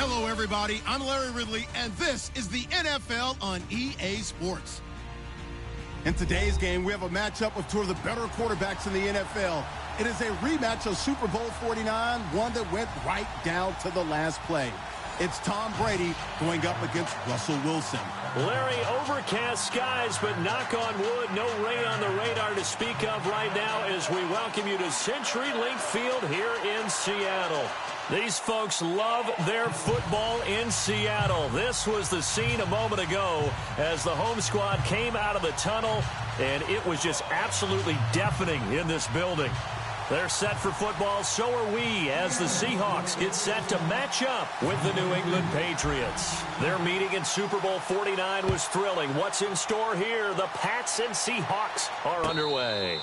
Hello, everybody. I'm Larry Ridley, and this is the NFL on EA Sports. In today's game, we have a matchup of two of the better quarterbacks in the NFL. It is a rematch of Super Bowl 49, one that went right down to the last play. It's Tom Brady going up against Russell Wilson. Larry, overcast skies, but knock on wood, no rain on the radar to speak of right now as we welcome you to CenturyLink Field here in Seattle. These folks love their football in Seattle. This was the scene a moment ago as the home squad came out of the tunnel, and it was just absolutely deafening in this building. They're set for football, so are we, as the Seahawks get set to match up with the New England Patriots. Their meeting in Super Bowl 49 was thrilling. What's in store here? The Pats and Seahawks are underway.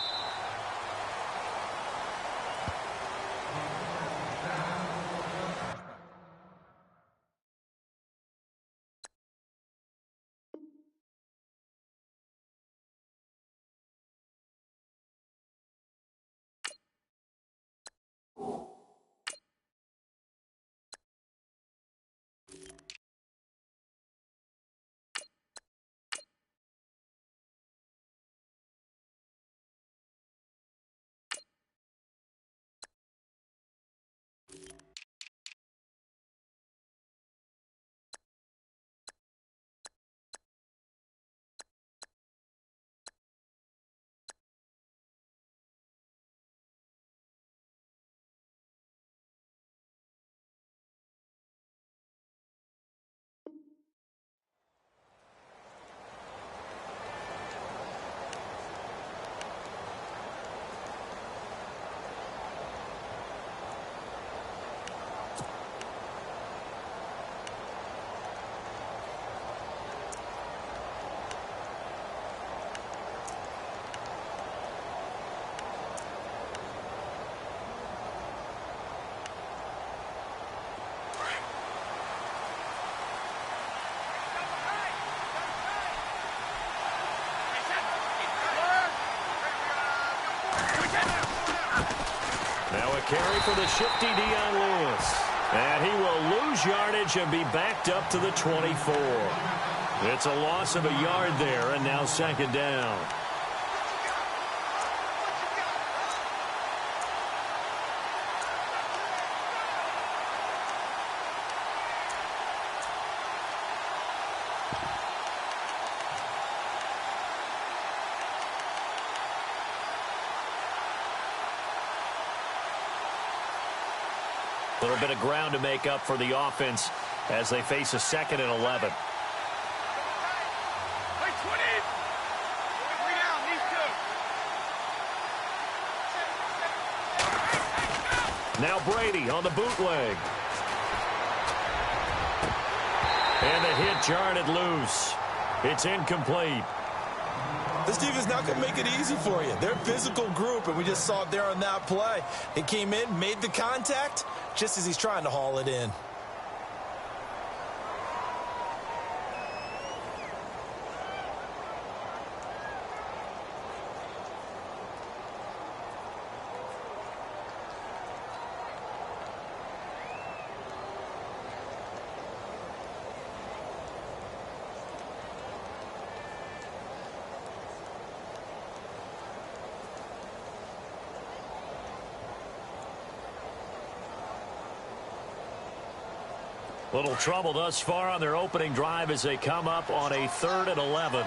Carry for the shifty Dion Lewis. And he will lose yardage and be backed up to the 24. It's a loss of a yard there, and now second down. A little bit of ground to make up for the offense as they face a 2nd and 11. Now Brady on the bootleg. And the hit jarred loose. It's incomplete. This defense not going to make it easy for you. They're a physical group, and we just saw it there on that play. It came in, made the contact, just as he's trying to haul it in. Little trouble thus far on their opening drive as they come up on a 3rd and 11.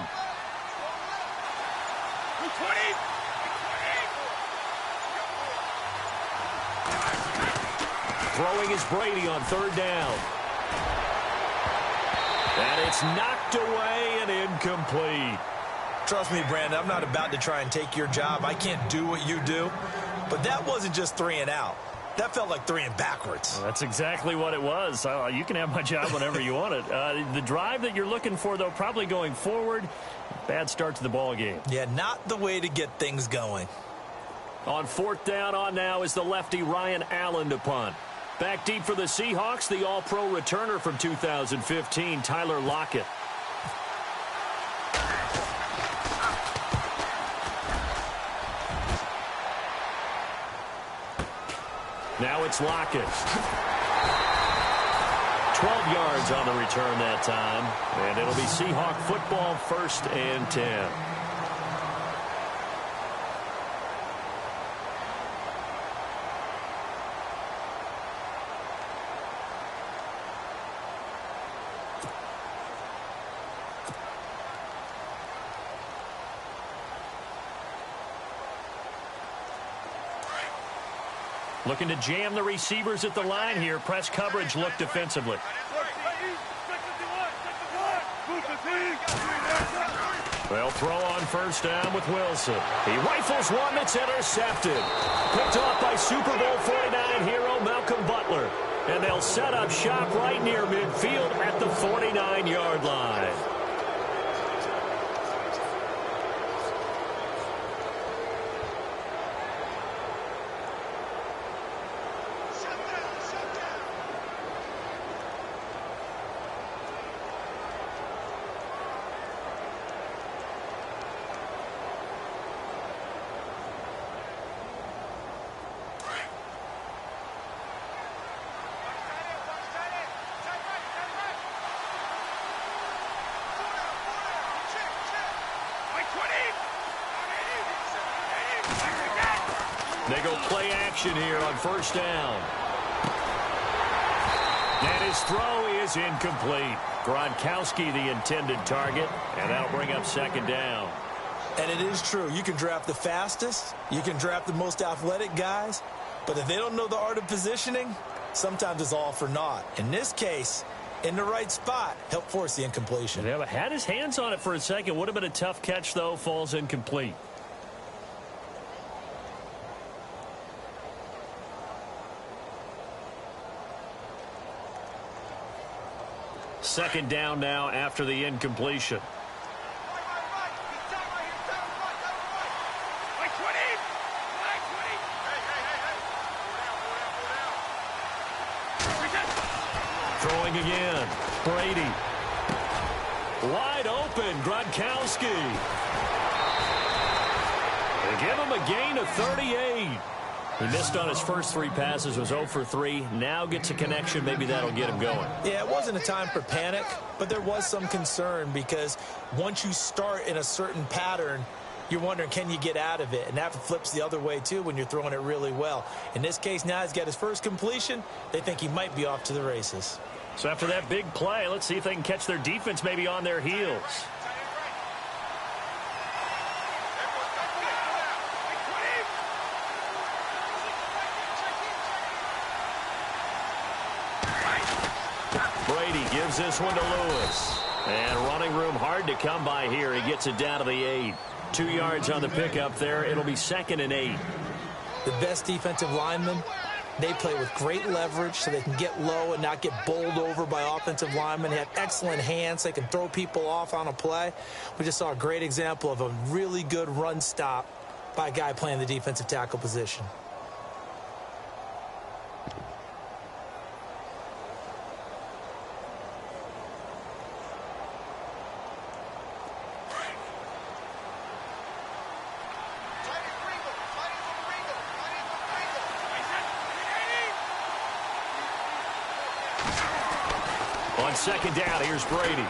Throwing is Brady on 3rd down. And it's knocked away and incomplete. Trust me, Brandon, I'm not about to try and take your job. I can't do what you do. But that wasn't just 3 and out. That felt like 3 and backwards. Well, that's exactly what it was. You can have my job whenever you want it. The drive that you're looking for, though, probably going forward. Bad start to the ball game. Yeah, not the way to get things going. On 4th down on now is the lefty Ryan Allen to punt. Back deep for the Seahawks, the all-pro returner from 2015, Tyler Lockett. Now it's Lockett. 12 yards on the return that time. And it'll be Seahawk football, 1st and 10. Looking to jam the receivers at the line here. Press coverage look defensively. They'll throw on 1st down with Wilson. He rifles one that's intercepted. Picked off by Super Bowl 49 hero Malcolm Butler. And they'll set up shop right near midfield at the 49-yard line. They go play action here on 1st down. And his throw is incomplete. Gronkowski the intended target, and that'll bring up 2nd down. And it is true. You can draft the fastest. You can draft the most athletic guys. But if they don't know the art of positioning, sometimes it's all for naught. In this case, in the right spot, help force the incompletion. Yeah, but had his hands on it for a second. Would have been a tough catch, though. Falls incomplete. Second down now after the incompletion. Throwing again. Brady. Wide open. Gronkowski. They give him a gain of 38. He missed on his first 3 passes, was 0 for 3. Now gets a connection. Maybe that'll get him going. Yeah, it wasn't a time for panic, but there was some concern because once you start in a certain pattern, you're wondering, can you get out of it? And that flips the other way, too, when you're throwing it really well. In this case, now he's got his first completion. They think he might be off to the races. So after that big play, let's see if they can catch their defense maybe on their heels. Gives this one to Lewis. And running room hard to come by here. He gets it down to the 8. 2 yards on the pickup there. It'll be 2nd and 8. The best defensive linemen, they play with great leverage so they can get low and not get bowled over by offensive linemen. They have excellent hands. They can throw people off on a play. We just saw a great example of a really good run stop by a guy playing the defensive tackle position. On 2nd down, here's Brady.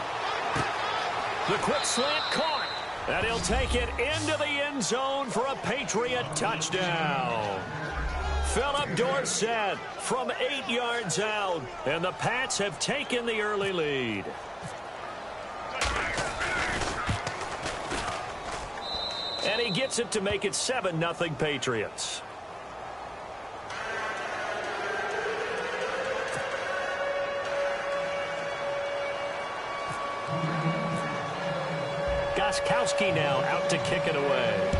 The quick slant caught. And he'll take it into the end zone for a Patriot touchdown. Philip Dorsett from 8 yards out. And the Pats have taken the early lead. And he gets it to make it 7-0 Patriots. Gronkowski now out to kick it away.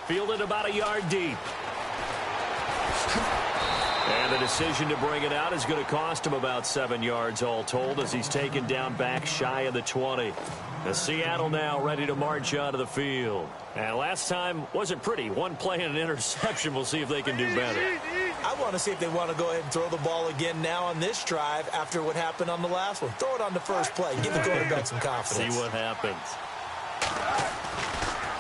Fielded about a yard deep. And the decision to bring it out is going to cost him about 7 yards all told as he's taken down back shy of the 20. The Seattle now ready to march onto the field. And last time wasn't pretty. One play and an interception. We'll see if they can do better. I want to see if they want to go ahead and throw the ball again now on this drive after what happened on the last one. Throw it on the first play. Give the quarterback some confidence. See what happens.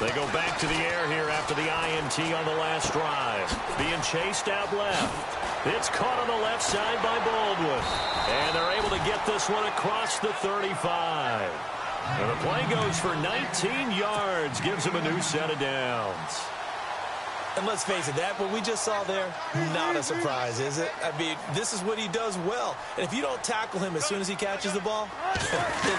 They go back to the air here after the INT on the last drive. Being chased out left. It's caught on the left side by Baldwin. And they're able to get this one across the 35. And the play goes for 19 yards. Gives him a new set of downs. And let's face it, that what we just saw there, not a surprise, is it? I mean, this is what he does well. And if you don't tackle him as soon as he catches the ball,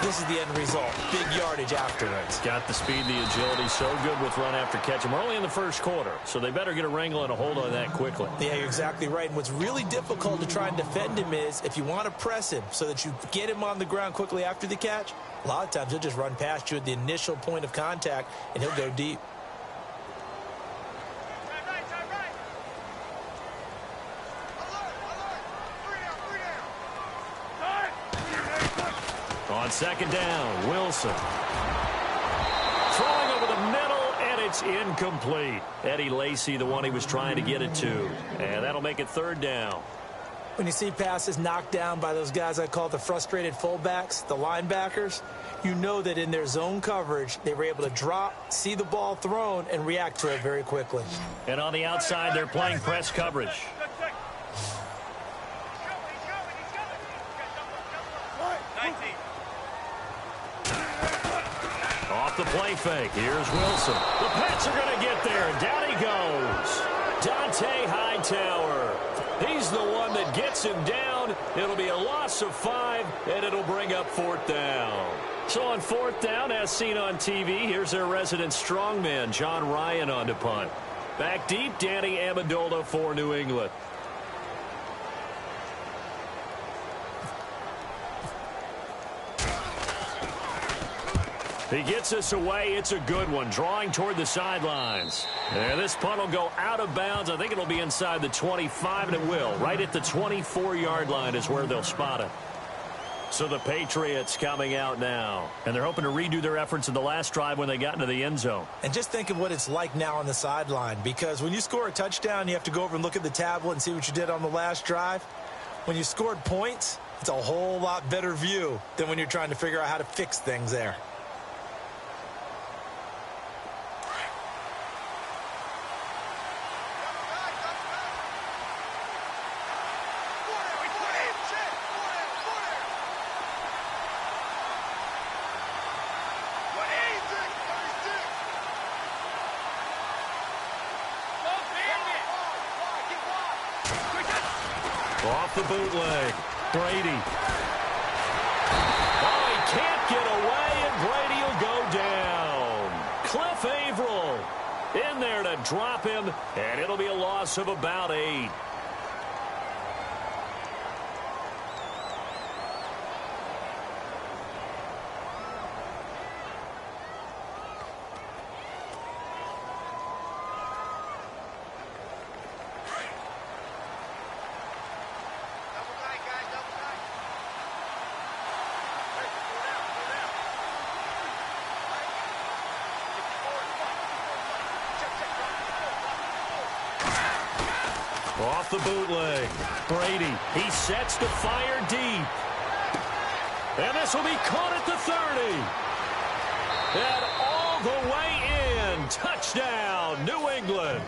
this is the end result. Big yardage afterwards. Got the speed, the agility, so good with run after catch. We're only in the first quarter, so they better get a wrangle and a hold on that quickly. Yeah, you're exactly right. And what's really difficult to try and defend him is if you want to press him so that you get him on the ground quickly after the catch, a lot of times he'll just run past you at the initial point of contact, and he'll go deep. On second down, Wilson. Throwing over the middle, and it's incomplete. Eddie Lacy, the one he was trying to get it to. And that'll make it third down. When you see passes knocked down by those guys I call the frustrated fullbacks, the linebackers, you know that in their zone coverage, they were able to drop, see the ball thrown, and react to it very quickly. And on the outside, they're playing press coverage. Off the play fake. Here's Wilson. The Pats are going to get there. Down he goes. Dante Hightower. He's the one that gets him down. It'll be a loss of 5, and it'll bring up fourth down. So on fourth down, as seen on TV, here's their resident strongman, John Ryan, on to punt. Back deep, Danny Amendola for New England. He gets us away. It's a good one. Drawing toward the sidelines. And this punt will go out of bounds. I think it'll be inside the 25, and it will. Right at the 24-yard line is where they'll spot it. So the Patriots coming out now. And they're hoping to redo their efforts in the last drive when they got into the end zone. And just think of what it's like now on the sideline. Because when you score a touchdown, you have to go over and look at the tablet and see what you did on the last drive. When you scored points, it's a whole lot better view than when you're trying to figure out how to fix things there. Off the bootleg. Brady. Oh, he can't get away, and Brady will go down. Cliff Averill in there to drop him, and it'll be a loss of about 8. Off the bootleg. Brady. He sets to fire deep. And this will be caught at the 30. And all the way in. Touchdown, New England.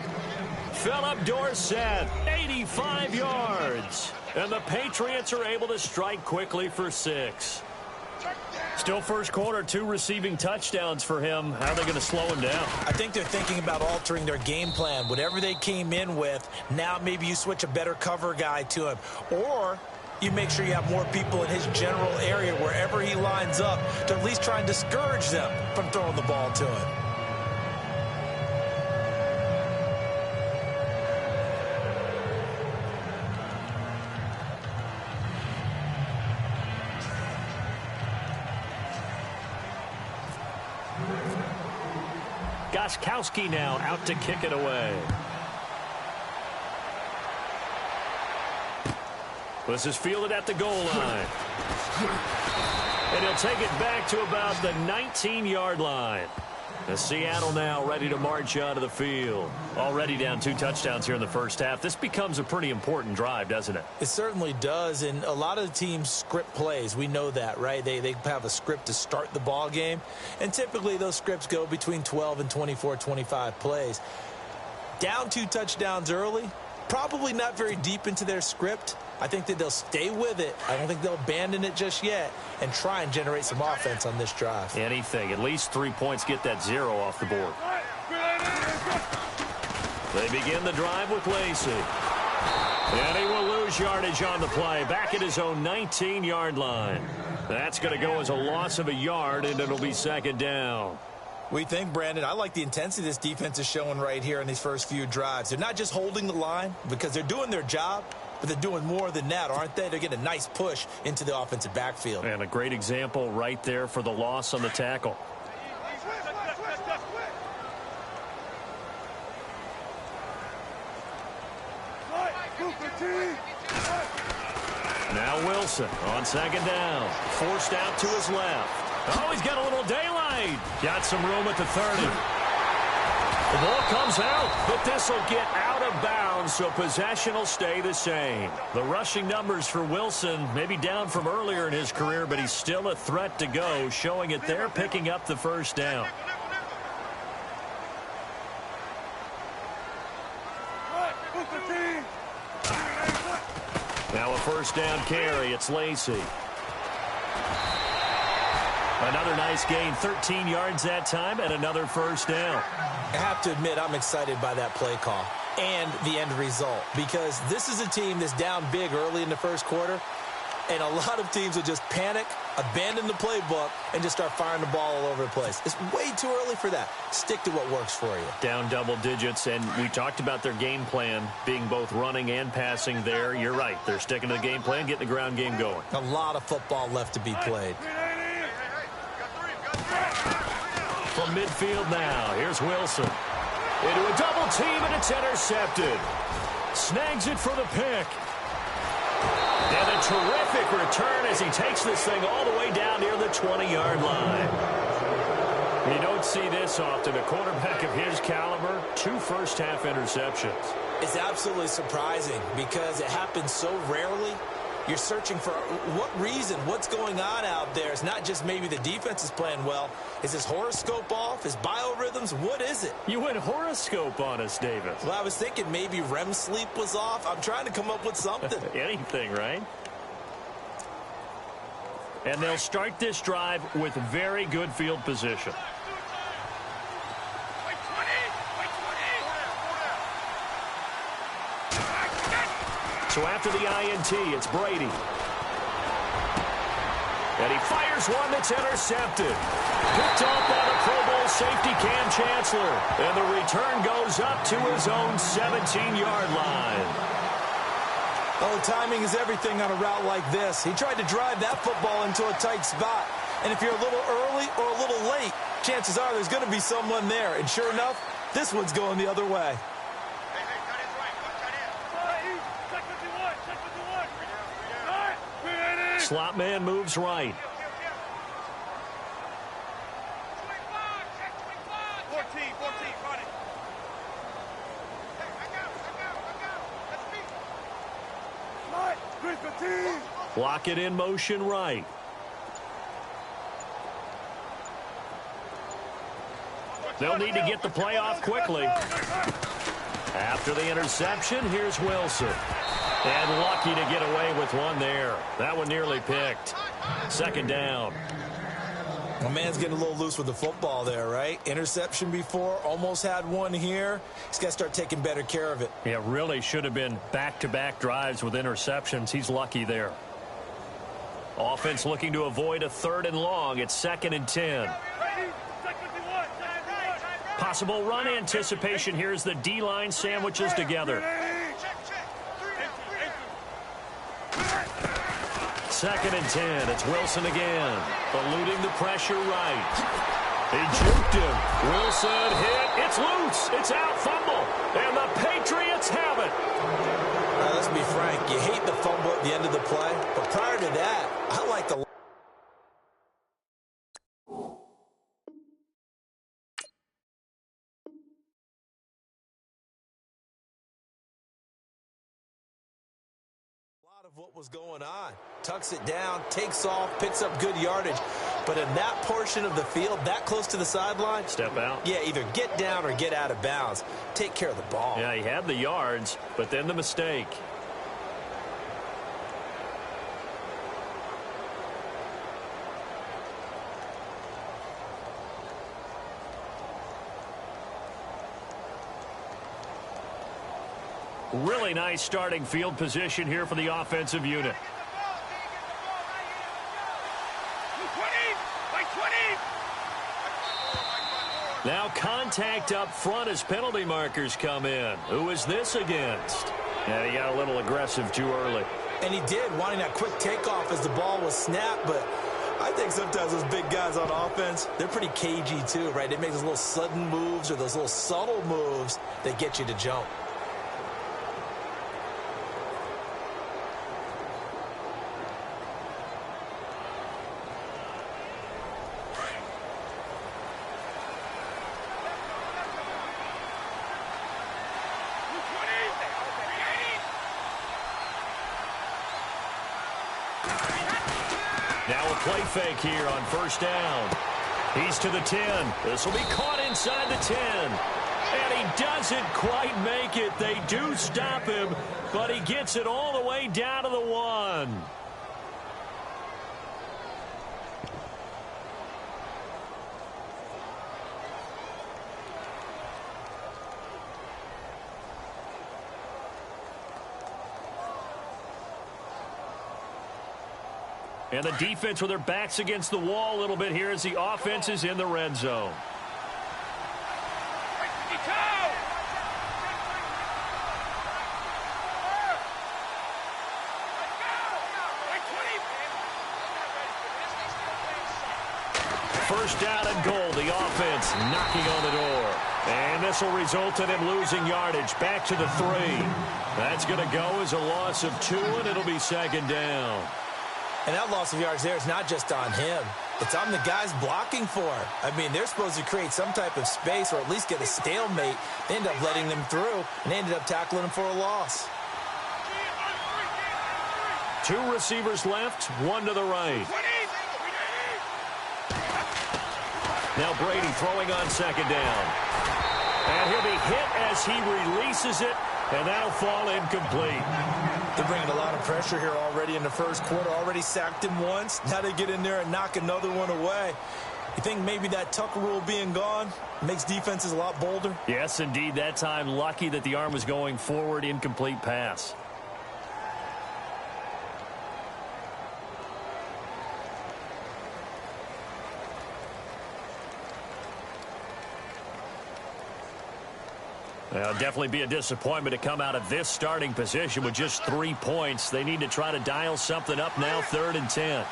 Philip Dorsett, 85 yards. And the Patriots are able to strike quickly for 6. Still first quarter, 2 receiving touchdowns for him. How are they going to slow him down? I think they're thinking about altering their game plan. Whatever they came in with, now maybe you switch a better cover guy to him. Or you make sure you have more people in his general area wherever he lines up to at least try and discourage them from throwing the ball to him. Gostkowski now out to kick it away. This is fielded at the goal line. And he'll take it back to about the 19-yard line. Seattle now ready to march onto the field. Already down 2 touchdowns here in the first half. This becomes a pretty important drive, doesn't it? It certainly does, and a lot of the teams script plays. We know that, right? They have a script to start the ball game, and typically those scripts go between 12 and 24, 25 plays. Down 2 touchdowns early, probably not very deep into their script. I think that they'll stay with it. I don't think they'll abandon it just yet and try and generate some offense on this drive. Anything. At least 3 points, get that 0 off the board. They begin the drive with Lacey. And he will lose yardage on the play. Back at his own 19-yard line. That's going to go as a loss of a yard, and it'll be second down. We think, Brandon, I like the intensity this defense is showing right here in these first few drives. They're not just holding the line because they're doing their job, but they're doing more than that, aren't they? They're getting a nice push into the offensive backfield. And a great example right there for the loss on the tackle. Now Wilson on second down. Forced out to his left. Oh, he's got a little daylight. Got some room at the 30. The ball comes out, but this will get out of bounds, so possession will stay the same. The rushing numbers for Wilson maybe down from earlier in his career, but he's still a threat to go, showing it there, picking up the first down. Now a first down carry. It's Lacey. Another nice gain, 13 yards that time, and another first down. I have to admit, I'm excited by that play call and the end result, because this is a team that's down big early in the first quarter, and a lot of teams will just panic, abandon the playbook, and just start firing the ball all over the place. It's way too early for that. Stick to what works for you. Down double digits, and we talked about their game plan being both running and passing there. You're right. They're sticking to the game plan, getting the ground game going. A lot of football left to be played. From midfield now, here's Wilson. Into a double team, and it's intercepted. Snags it for the pick. And a terrific return as he takes this thing all the way down near the 20-yard line. You don't see this often. A quarterback of his caliber, 2 first-half interceptions. It's absolutely surprising because it happens so rarely. You're searching for what reason, what's going on out there. It's not just maybe the defense is playing well. Is his horoscope off? His biorhythms? What is it? You went horoscope on us, David. Well, I was thinking maybe REM sleep was off. I'm trying to come up with something. Anything, right? And they'll start this drive with very good field position. So after the INT, it's Brady. And he fires one that's intercepted. Picked off by the Pro Bowl safety Cam Chancellor. And the return goes up to his own 17-yard line. Oh, timing is everything on a route like this. He tried to drive that football into a tight spot. And if you're a little early or a little late, chances are there's going to be someone there. And sure enough, this one's going the other way. Slot man moves right. 14. Block it in motion right. They'll need to get the play off quickly. After the interception, here's Wilson. And lucky to get away with one there. That one nearly picked. Second down. My man's getting a little loose with the football there, right? Interception before, almost had one here. He's got to start taking better care of it. Yeah, really should have been back-to-back drives with interceptions. He's lucky there. Offense looking to avoid a 3rd and long. It's 2nd and 10. Possible run anticipation here as the D-line sandwiches together. 2nd and 10. It's Wilson again. Eluding the pressure right. He juked him. Wilson hit. It's loose. It's out. Fumble. And the Patriots have it. Let's be frank. You hate the fumble at the end of the play. But prior to that, I like the of what was going on. Tucks it down, takes off, picks up good yardage. But in that portion of the field, that close to the sideline, step out. Yeah, either get down or get out of bounds. Take care of the ball. Yeah, he had the yards, but then the mistake. Really nice starting field position here for the offensive unit. Now contact up front as penalty markers come in. Who is this against? Yeah, he got a little aggressive too early. And he did, wanting that quick takeoff as the ball was snapped, but I think sometimes those big guys on offense, they're pretty cagey too, right? They make those little sudden moves or those little subtle moves that get you to jump. Now a play fake here on first down. He's to the 10. This will be caught inside the 10. And he doesn't quite make it. They do stop him, but he gets it all the way down to the 1. And the defense with their backs against the wall a little bit here as the offense is in the red zone. First down and goal. The offense knocking on the door. And this will result in him losing yardage. Back to the 3. That's going to go as a loss of 2, and it'll be second down. And that loss of yards there is not just on him. It's on the guys blocking for him. I mean, they're supposed to create some type of space or at least get a stalemate. They end up letting them through, and they ended up tackling him for a loss. 2 receivers left, 1 to the right. Now Brady throwing on second down. And he'll be hit as he releases it, and that'll fall incomplete. They're bringing a lot of pressure here already in the first quarter. Already sacked him once. Now they get in there and knock another one away. You think maybe that Tucker rule being gone makes defenses a lot bolder? Yes, indeed. That time, lucky that the arm was going forward. Incomplete pass. Well, definitely be a disappointment to come out of this starting position with just 3 points. They need to try to dial something up now, 3rd and 10.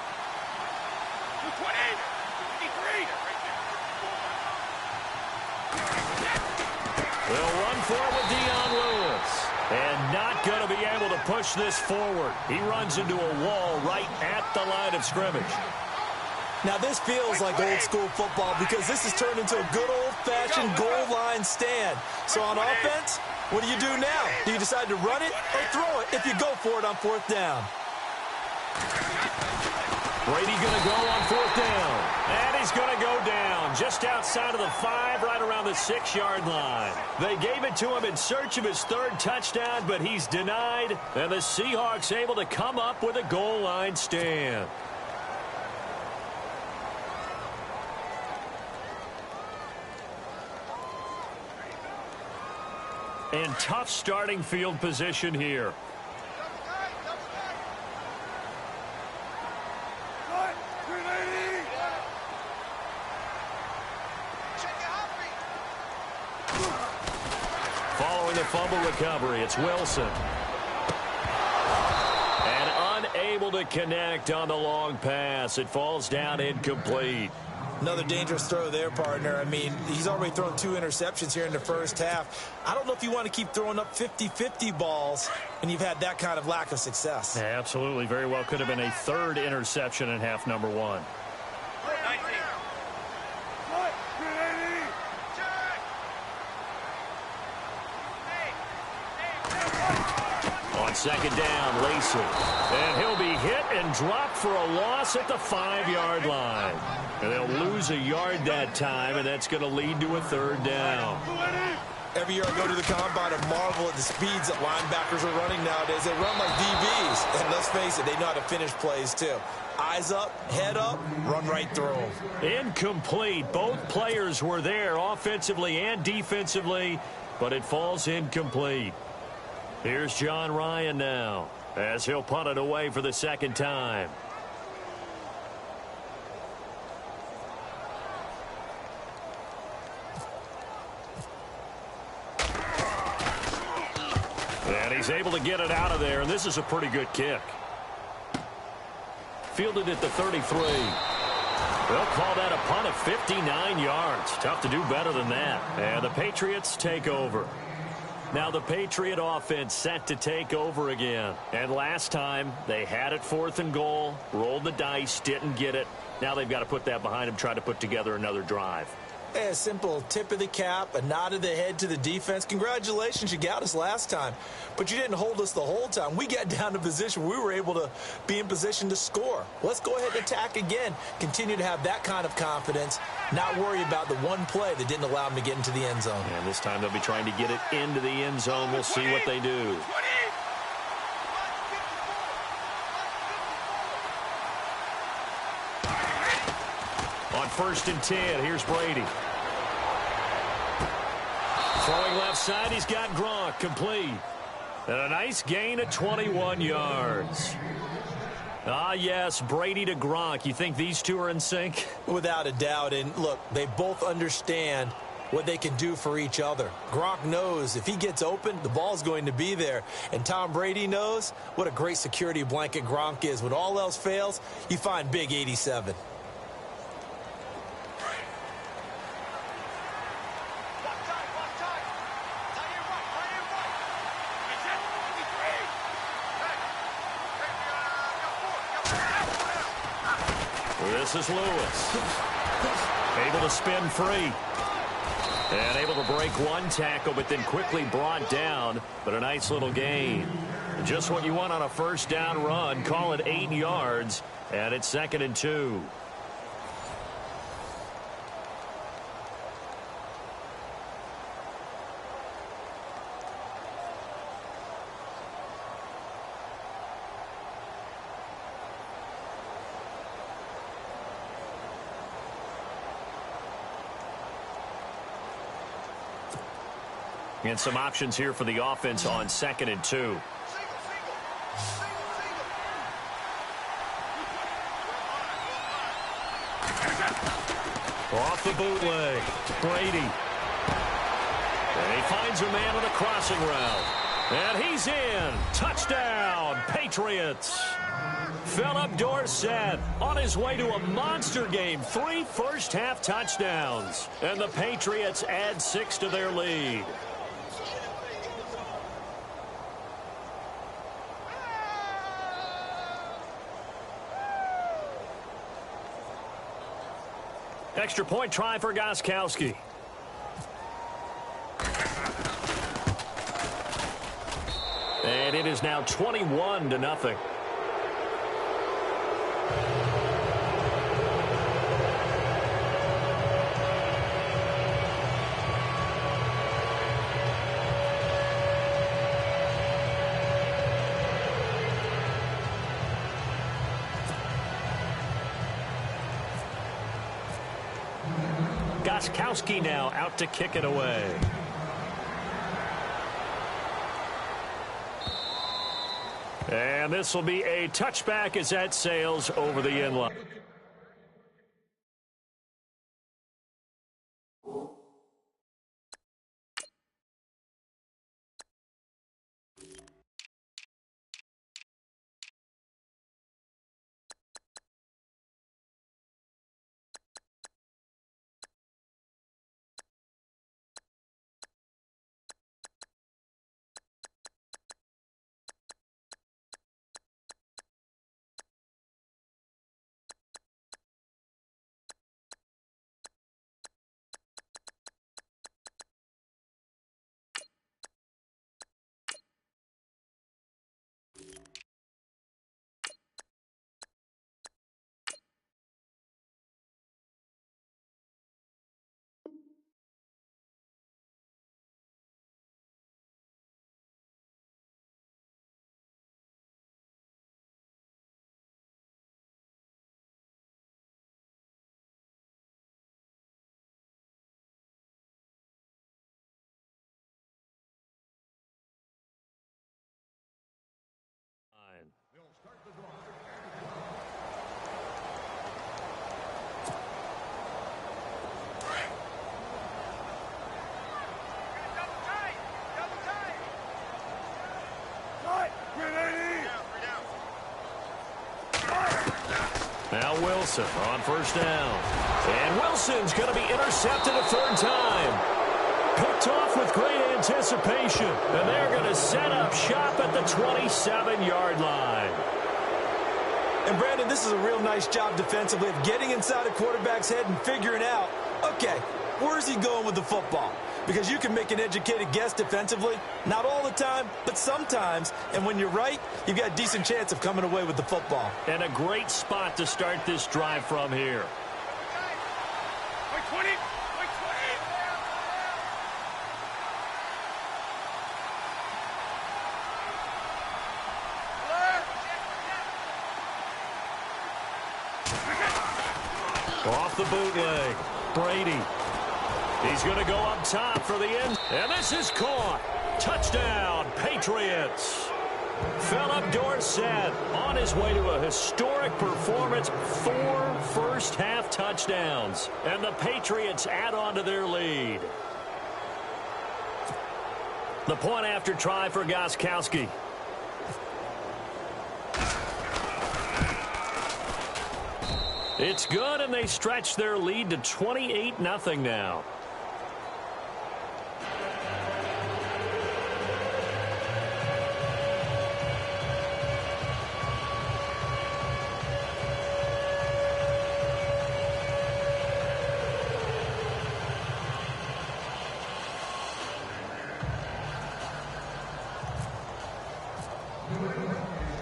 They'll run for it with Dion Lewis. And not going to be able to push this forward. He runs into a wall right at the line of scrimmage. Now, this feels like old school football because this has turned into a good old-fashioned goal line stand. So on offense, what do you do now? Do you decide to run it or throw it if you go for it on 4th down? Brady going to go on 4th down. And he's going to go down just outside of the 5, right around the 6-yard line. They gave it to him in search of his 3rd touchdown, but he's denied. And the Seahawks able to come up with a goal line stand. And tough starting field position here. Following the fumble recovery, it's Wilson. And unable to connect on the long pass. It falls down incomplete. Another dangerous throw there, partner. I mean, he's already thrown 2 interceptions here in the first half. I don't know if you want to keep throwing up 50-50 balls when you've had that kind of lack of success. Yeah, absolutely. Very well could have been a 3rd interception in half number 1. On second down, Lacey. And he'll be hit and dropped for a loss at the 5-yard line. And they'll lose a yard that time, and that's going to lead to a third down. Every year I go to the combine and marvel at the speeds that linebackers are running nowadays. They run like DBs. And let's face it, they know how to finish plays too. Eyes up, head up, run right through them. Incomplete. Both players were there offensively and defensively, but it falls incomplete. Here's John Ryan now as he'll punt it away for the second time. And he's able to get it out of there, and this is a pretty good kick. Fielded at the 33. They'll call that a punt of 59 yards. Tough to do better than that. And the Patriots take over. Now the Patriot offense set to take over again. And last time, they had it 4th and goal, rolled the dice, didn't get it. Now they've got to put that behind them, try to put together another drive. A simple tip of the cap, a nod of the head to the defense. Congratulations, you got us last time. But you didn't hold us the whole time. We got down to position. We were able to be in position to score. Let's go ahead and attack again. Continue to have that kind of confidence. Not worry about the one play that didn't allow them to get into the end zone. And this time they'll be trying to get it into the end zone. We'll see what they do. On 1st and 10, here's Brady. Throwing left side, he's got Gronk complete. And a nice gain of 21 yards. Ah, yes, Brady to Gronk. You think these two are in sync? Without a doubt. And look, they both understand what they can do for each other. Gronk knows if he gets open, the ball's going to be there. And Tom Brady knows what a great security blanket Gronk is. When all else fails, you find big 87. This is Lewis. Able to spin free. And able to break one tackle, but then quickly brought down. But a nice little gain. Just what you want on a first down run. Call it 8 yards. And it's 2nd and 2. And some options here for the offense on 2nd and 2. Off the bootleg. Brady. And he finds a man on a crossing route. And he's in. Touchdown, Patriots. Philip Dorsett on his way to a monster game. 3 first-half touchdowns. And the Patriots add 6 to their lead. Extra point try for Gostkowski. And it is now 21-0. Gostkowski now out to kick it away. And this will be a touchback as that sails over the end line. Now Wilson on first down. And Wilson's going to be intercepted a third time. Picked off with great anticipation. And they're going to set up shop at the 27-yard line. And, Brandon, this is a real nice job defensively of getting inside a quarterback's head and figuring out, okay, where's he going with the football? Because you can make an educated guess defensively. Not all the time, but sometimes. And when you're right, you've got a decent chance of coming away with the football. And a great spot to start this drive from here. Off the bootleg, Brady. He's going to go up top for the end. And this is caught. Touchdown, Patriots. Philip Dorsett on his way to a historic performance. 4 first-half touchdowns. And the Patriots add on to their lead. The point after try for Gostkowski. It's good, and they stretch their lead to 28-0 now.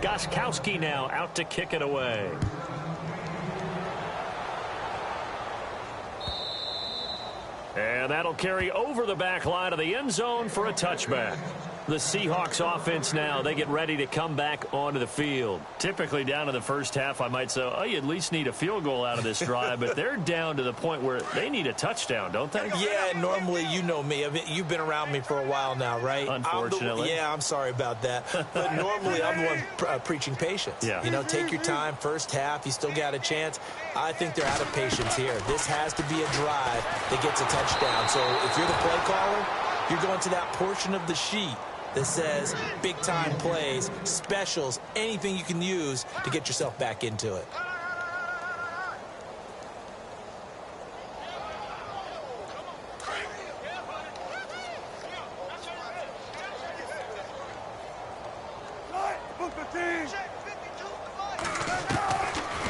Gostkowski now out to kick it away. And that'll carry over the back line of the end zone for a touchback. The Seahawks offense now, they get ready to come back onto the field. Typically down to the first half, I might say, oh, you at least need a field goal out of this drive, but they're down to the point where they need a touchdown, don't they? Yeah, normally, you know me. You've been around me for a while now, right? Unfortunately. I'm sorry about that. But normally, I'm the one preaching patience. Yeah. You know, take your time, first half, you still got a chance. I think they're out of patience here. This has to be a drive that gets a touchdown. So if you're the play caller, you're going to that portion of the sheet that says big-time plays, specials, anything you can use to get yourself back into it.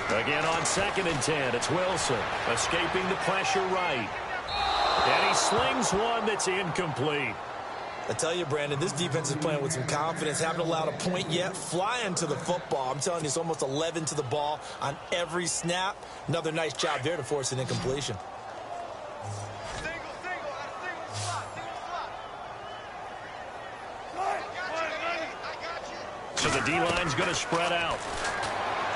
Again on 2nd and 10, it's Wilson escaping the pressure right. And he slings one that's incomplete. I tell you, Brandon, this defense is playing with some confidence. Haven't allowed a point yet. Flying to the football. I'm telling you, it's almost 11 to the ball on every snap. Another nice job there to force an incompletion. So the D-line's going to spread out.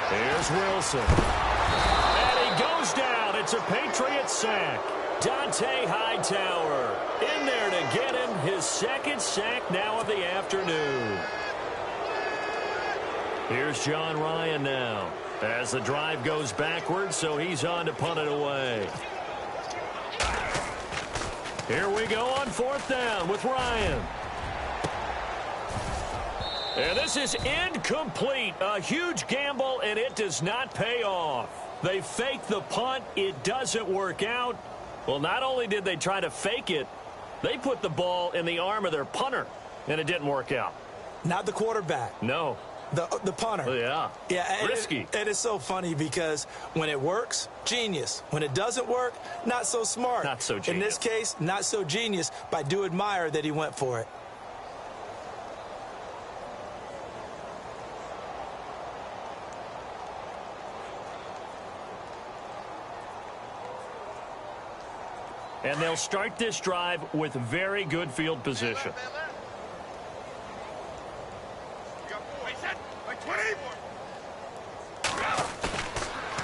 Here's Wilson. And he goes down. It's a Patriot sack. Dante Hightower in there to get him his 2nd sack now of the afternoon. Here's John Ryan now as the drive goes backwards, so he's on to punt it away. Here we go on 4th down with Ryan. And this is incomplete. A huge gamble, and it does not pay off. They fake the punt. It doesn't work out. Well, not only did they try to fake it, they put the ball in the arm of their punter, and it didn't work out. Not the quarterback. No. The punter. Yeah. Yeah. Risky. It is so funny because when it works, genius. When it doesn't work, not so smart. Not so genius. In this case, not so genius, but I do admire that he went for it. And they'll start this drive with very good field position.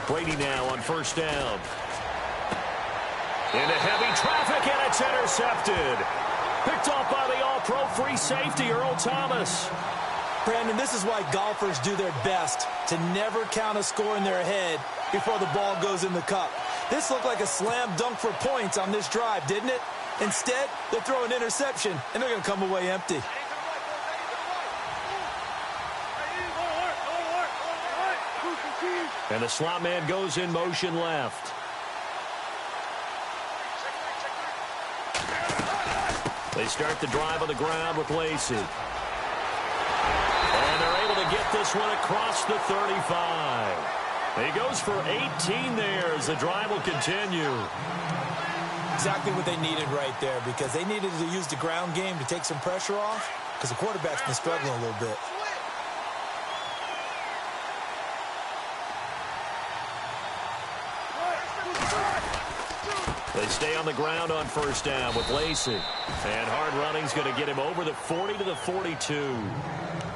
Brady now on 1st down. Into heavy traffic, and it's intercepted. Picked off by the all-pro free safety, Earl Thomas. Brandon, this is why golfers do their best to never count a score in their head before the ball goes in the cup. This looked like a slam dunk for points on this drive, didn't it? Instead, they throw an interception, and they're going to come away empty. And the slot man goes in motion left. They start the drive on the ground with Lacey. And they're able to get this one across the 35. He goes for 18 there as the drive will continue. Exactly what they needed right there, because they needed to use the ground game to take some pressure off, because the quarterback's been struggling a little bit. They stay on the ground on first down with Lacey. And hard running's going to get him over the 40 to the 42.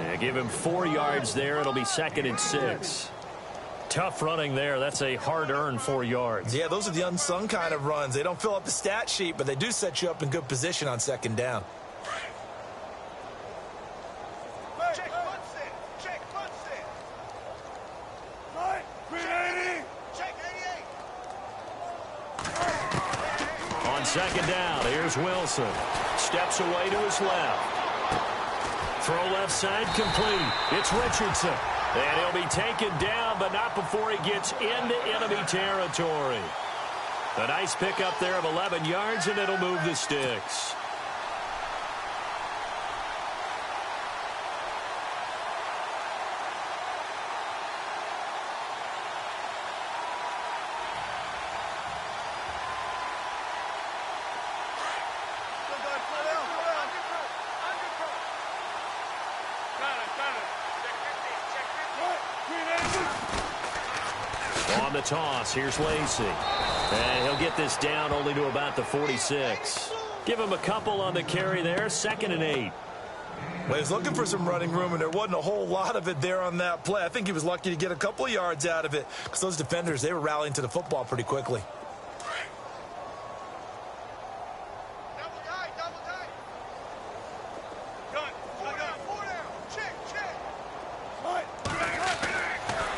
And give him 4 yards there. It'll be 2nd and 6. Tough running there. That's a hard-earned 4 yards. Yeah, those are the unsung kind of runs. They don't fill up the stat sheet, but they do set you up in good position on 2nd down. On 2nd down, here's Wilson. Steps away to his left. Throw left side complete. It's Richardson. And he'll be taken down, but not before he gets into enemy territory. A nice pickup there of 11 yards, and it'll move the sticks. On the toss, here's Lacey. And he'll get this down only to about the 46. Give him a couple on the carry there, 2nd and 8. Well, he was looking for some running room, and there wasn't a whole lot of it there on that play. I think he was lucky to get a couple of yards out of it, because those defenders, they were rallying to the football pretty quickly.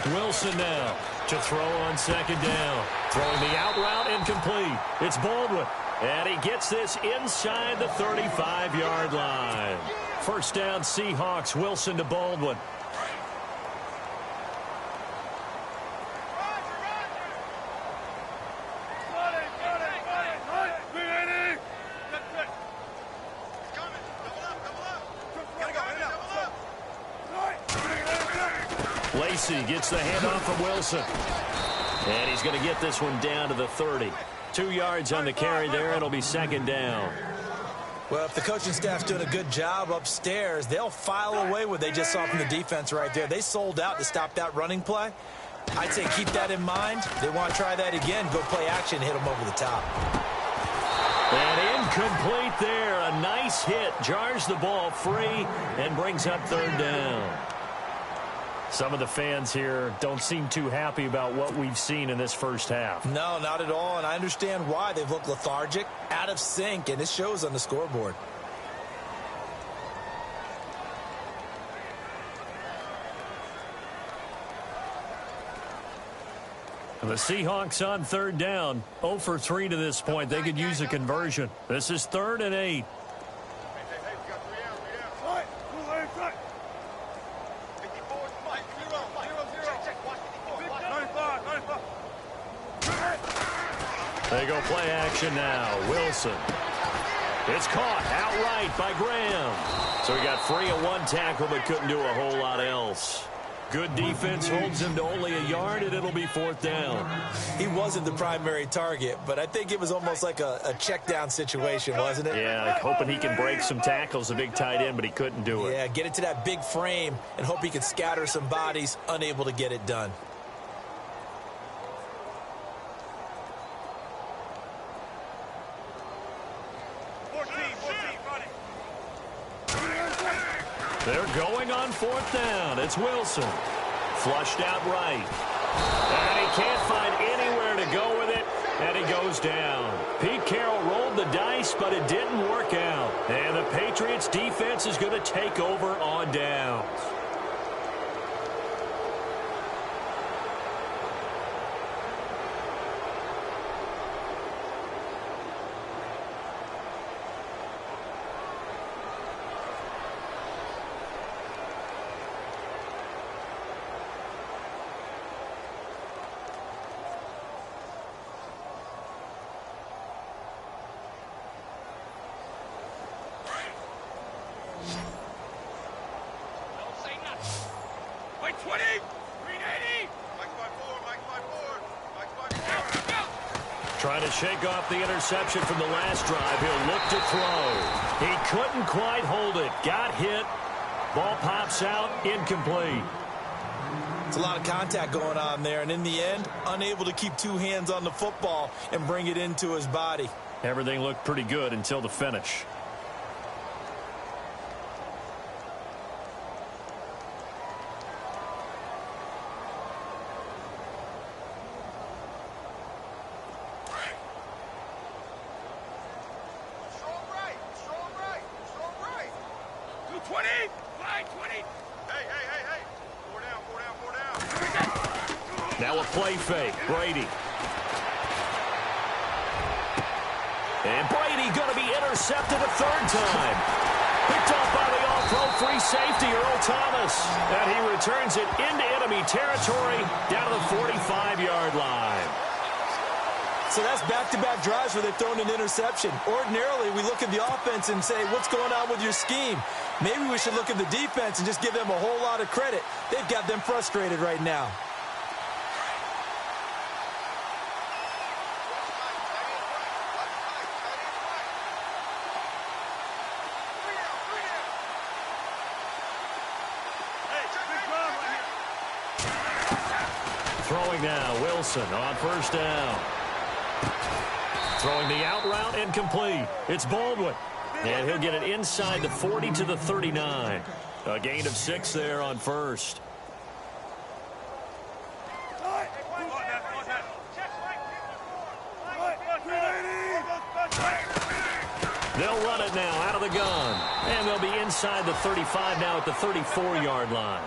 Wilson now to throw on 2nd down. Throwing the out route incomplete. It's Baldwin. And he gets this inside the 35-yard line. First down, Seahawks. Wilson to Baldwin. Lacey gets the handoff from Wilson. And he's going to get this one down to the 30. 2 yards on the carry there. It'll be 2nd down. Well, if the coaching staff's doing a good job upstairs, they'll file away what they just saw from the defense right there. They sold out to stop that running play. I'd say keep that in mind. They want to try that again. Go play action, hit them over the top. And incomplete there. A nice hit. Jars the ball free and brings up 3rd down. Some of the fans here don't seem too happy about what we've seen in this first half. No, not at all, and I understand why. They've looked lethargic, out of sync, and it shows on the scoreboard. The Seahawks on 3rd down. 0 for 3 to this point. They could use a conversion. This is 3rd and 8. They go play action now. Wilson. It's caught outright by Graham. So he got free of 1 tackle but couldn't do a whole lot else. Good defense holds him to only a yard, and it'll be 4th down. He wasn't the primary target, but I think it was almost like a check down situation, wasn't it? Yeah, like hoping he can break some tackles, a big tight end, but he couldn't do it. Yeah, get into that big frame and hope he can scatter some bodies, unable to get it done. They're going on 4th down. It's Wilson. Flushed out right. And he can't find anywhere to go with it. And he goes down. Pete Carroll rolled the dice, but it didn't work out. And the Patriots defense is going to take over on downs. White 20. Green 80. Mike 5-4. Mike 5-4. Mike 5-4. Trying to shake off the interception from the last drive. He'll look to throw. He couldn't quite hold it. Got hit. Ball pops out. Incomplete. It's a lot of contact going on there, and in the end, unable to keep two hands on the football and bring it into his body. Everything looked pretty good until the finish. Strong right. Strong right. Strong right. 220. Line 20. Hey, hey, hey, hey. 4 down, 4 down, 4 down. Now a play fake. Brady. And Brady going to be intercepted a third time. Picked off by the all-pro free safety, Earl Thomas. And he returns it into enemy territory down to the 45-yard line. So that's back-to-back drives where they've thrown an interception. Ordinarily, we look at the offense and say, what's going on with your scheme? Maybe we should look at the defense and just give them a whole lot of credit. They've got them frustrated right now. Throwing now, Wilson on first down. Throwing the out route, incomplete. It's Baldwin. And he'll get it inside the 40 to the 39. A gain of 6 there on first. They'll run it now out of the gun. And they'll be inside the 35 now at the 34-yard line.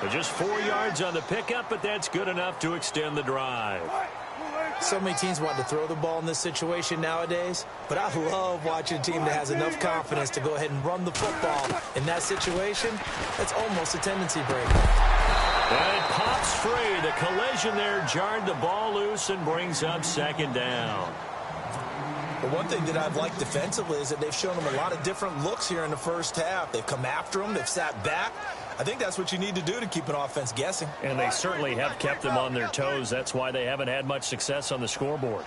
But just 4 yards on the pickup, but that's good enough to extend the drive. So many teams want to throw the ball in this situation nowadays, but I love watching a team that has enough confidence to go ahead and run the football. In that situation, that's almost a tendency break. And it pops free. The collision there jarred the ball loose and brings up second down. But one thing that I've liked defensively is that they've shown them a lot of different looks here in the first half. They've come after them. They've sat back. I think that's what you need to do to keep an offense guessing. And they certainly have kept them on their toes. That's why they haven't had much success on the scoreboard.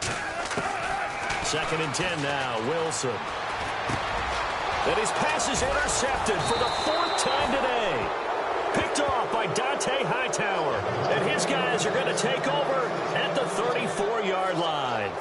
2nd and 10 now, Wilson. And his pass is intercepted for the 4th time today. Picked off by Dante Hightower. And his guys are going to take over at the 34-yard line.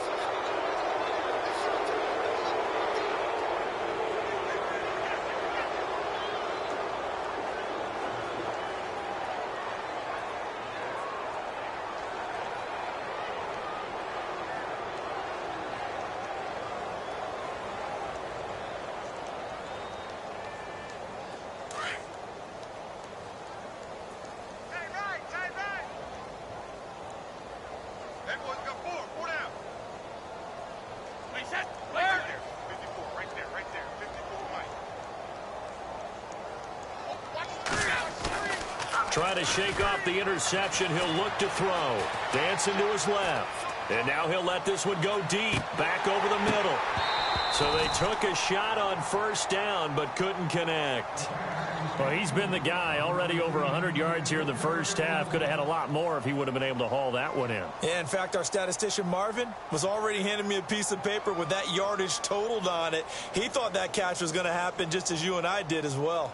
Trying to shake off the interception. He'll look to throw. Dancing to his left. And now he'll let this one go deep. Back over the middle. So they took a shot on first down, but couldn't connect. Well, he's been the guy already over 100 yards here in the first half. Could have had a lot more if he would have been able to haul that one in. Yeah, in fact, our statistician Marvin was already handing me a piece of paper with that yardage totaled on it. He thought that catch was going to happen just as you and I did as well.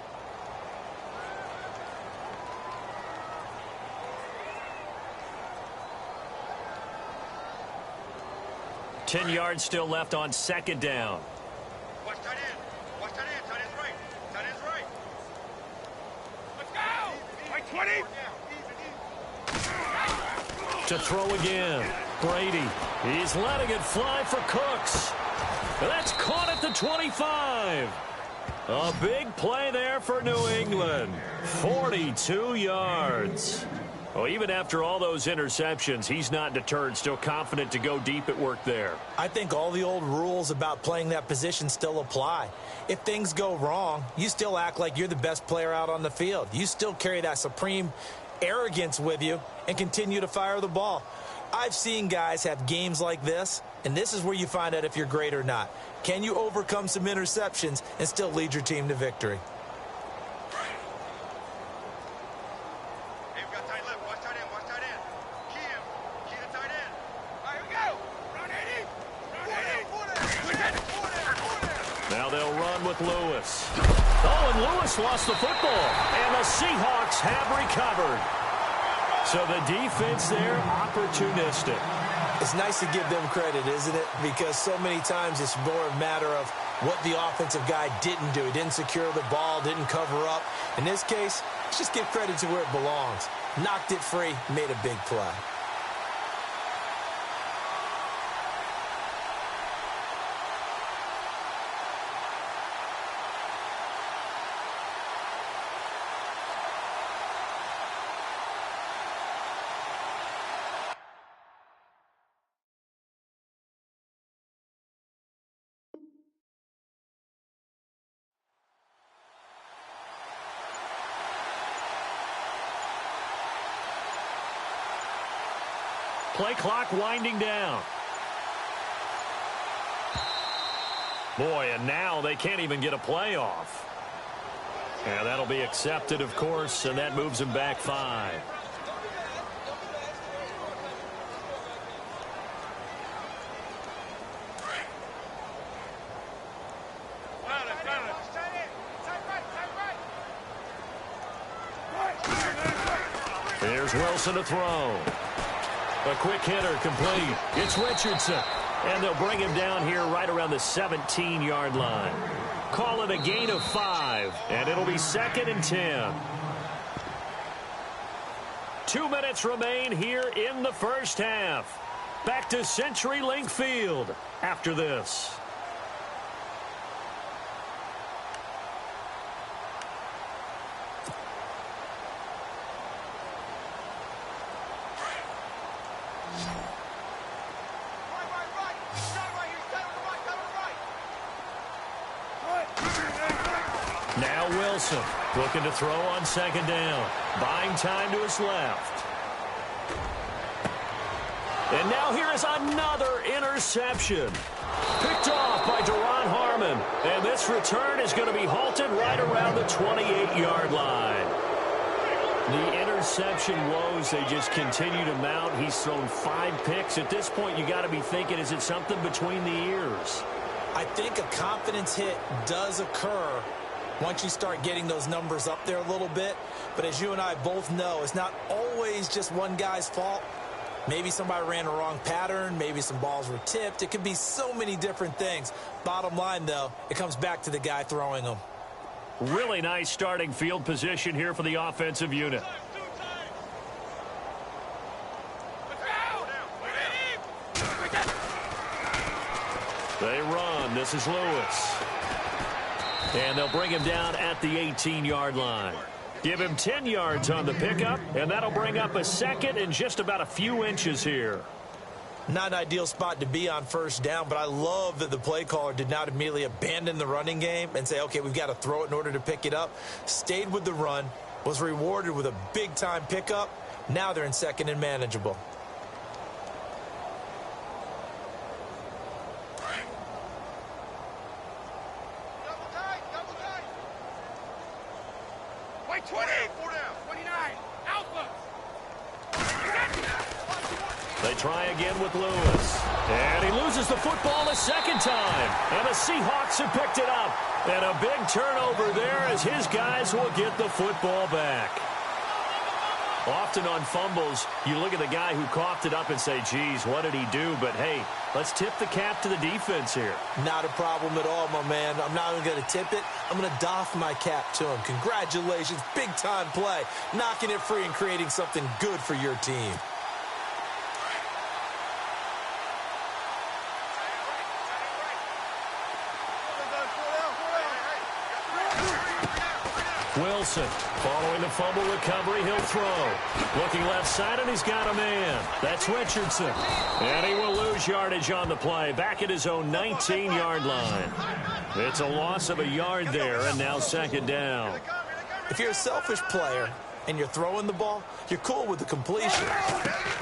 Ten yards still left on second down. Watch tight end. Watch tight end. Tight end's right. Tight end's right. Let's go. Right 20. To throw again. Brady. He's letting it fly for Cooks. That's caught at the 25. A big play there for New England. 42 yards. Well, even after all those interceptions, he's not deterred, still confident to go deep at work there. I think all the old rules about playing that position still apply. If things go wrong, you still act like you're the best player out on the field. You still carry that supreme arrogance with you and continue to fire the ball. I've seen guys have games like this, and this is where you find out if you're great or not. Can you overcome some interceptions and still lead your team to victory? got tight left. Watch tight end. Watch tight end. Key him. Key the tight end. All right, here we go. Run 80. Now they'll run with Lewis. Oh, and Lewis lost the football. And the Seahawks have recovered. So the defense there, opportunistic. It's nice to give them credit, isn't it? Because so many times it's more a matter of what the offensive guy didn't do. He didn't secure the ball, didn't cover up. In this case, let's just give credit to where it belongs. Knocked it free, made a big play. Play clock winding down. Boy, and now they can't even get a play off. And that'll be accepted, of course, and that moves him back 5. Here's Wilson to throw. A quick hitter complete. It's Richardson. And they'll bring him down here right around the 17-yard line. Call it a gain of 5. And it'll be 2nd and 10. 2 minutes remain here in the first half. Back to CenturyLink Field after this. Now Wilson looking to throw on 2nd down. Buying time to his left. And now here is another interception. Picked off by Duron Harmon. And this return is going to be halted right around the 28-yard line. The interception woes, they just continue to mount. He's thrown 5 picks. At this point, you got to be thinking, is it something between the ears? I think a confidence hit does occur once you start getting those numbers up there a little bit. But as you and I both know, it's not always just one guy's fault. Maybe somebody ran a wrong pattern. Maybe some balls were tipped. It could be so many different things. Bottom line, though, it comes back to the guy throwing them. Really nice starting field position here for the offensive unit. They run. This is Lewis. And they'll bring him down at the 18-yard line. Give him 10 yards on the pickup, and that'll bring up a 2nd and just about a few inches here. Not an ideal spot to be on 1st down, but I love that the play caller did not immediately abandon the running game and say, okay, we've got to throw it in order to pick it up. Stayed with the run, was rewarded with a big-time pickup. Now they're in 2nd and manageable. Wait, 20. 4 down. 29. Alpha. They try again with Lewis. And he loses the football a 2nd time. And the Seahawks have picked it up. And a big turnover there as his guys will get the football back. Often on fumbles, you look at the guy who coughed it up and say, geez, what did he do? But, hey, let's tip the cap to the defense here. Not a problem at all, my man. I'm not even going to tip it. I'm going to doff my cap to him. Congratulations. Big-time play. Knocking it free and creating something good for your team. Wilson, following the fumble recovery, he'll throw. Looking left side, and he's got a man. That's Richardson. And he will lose yardage on the play, back at his own 19-yard line. It's a loss of a yard there, and now 2nd down. If you're a selfish player and you're throwing the ball, you're cool with the completion.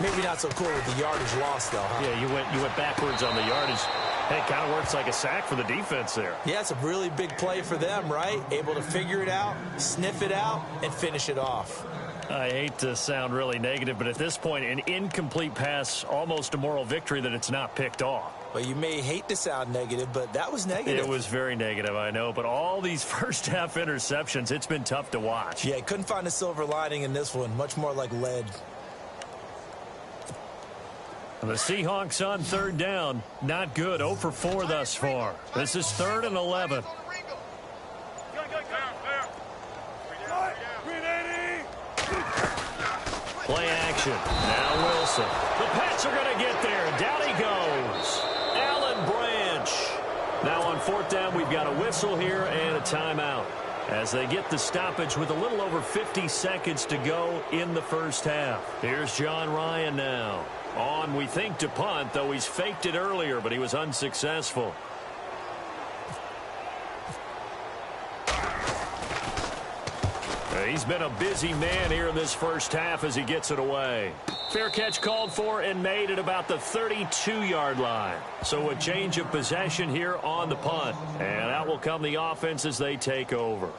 Maybe not so cool with the yardage loss, though, huh? Yeah, you went backwards on the yardage. Hey, kind of works like a sack for the defense there. Yeah, it's a really big play for them, right? Able to figure it out, sniff it out, and finish it off. I hate to sound really negative, but at this point, an incomplete pass, almost a moral victory that it's not picked off. Well, you may hate to sound negative, but that was negative. It was very negative, I know, but all these first-half interceptions, it's been tough to watch. Yeah, couldn't find a silver lining in this one. Much more like lead. The Seahawks on third down. Not good. 0 for 4 thus far. This is 3rd and 11. Play action. Now Wilson. The Pats are going to get there. Down he goes. Allen Branch. Now on 4th down, we've got a whistle here and a timeout as they get the stoppage with a little over 50 seconds to go in the first half. Here's John Ryan now. On, we think, to punt, though he's faked it earlier, but he was unsuccessful. He's been a busy man here in this first half as he gets it away. Fair catch called for and made at about the 32-yard line. So a change of possession here on the punt. And out will come the offense as they take over.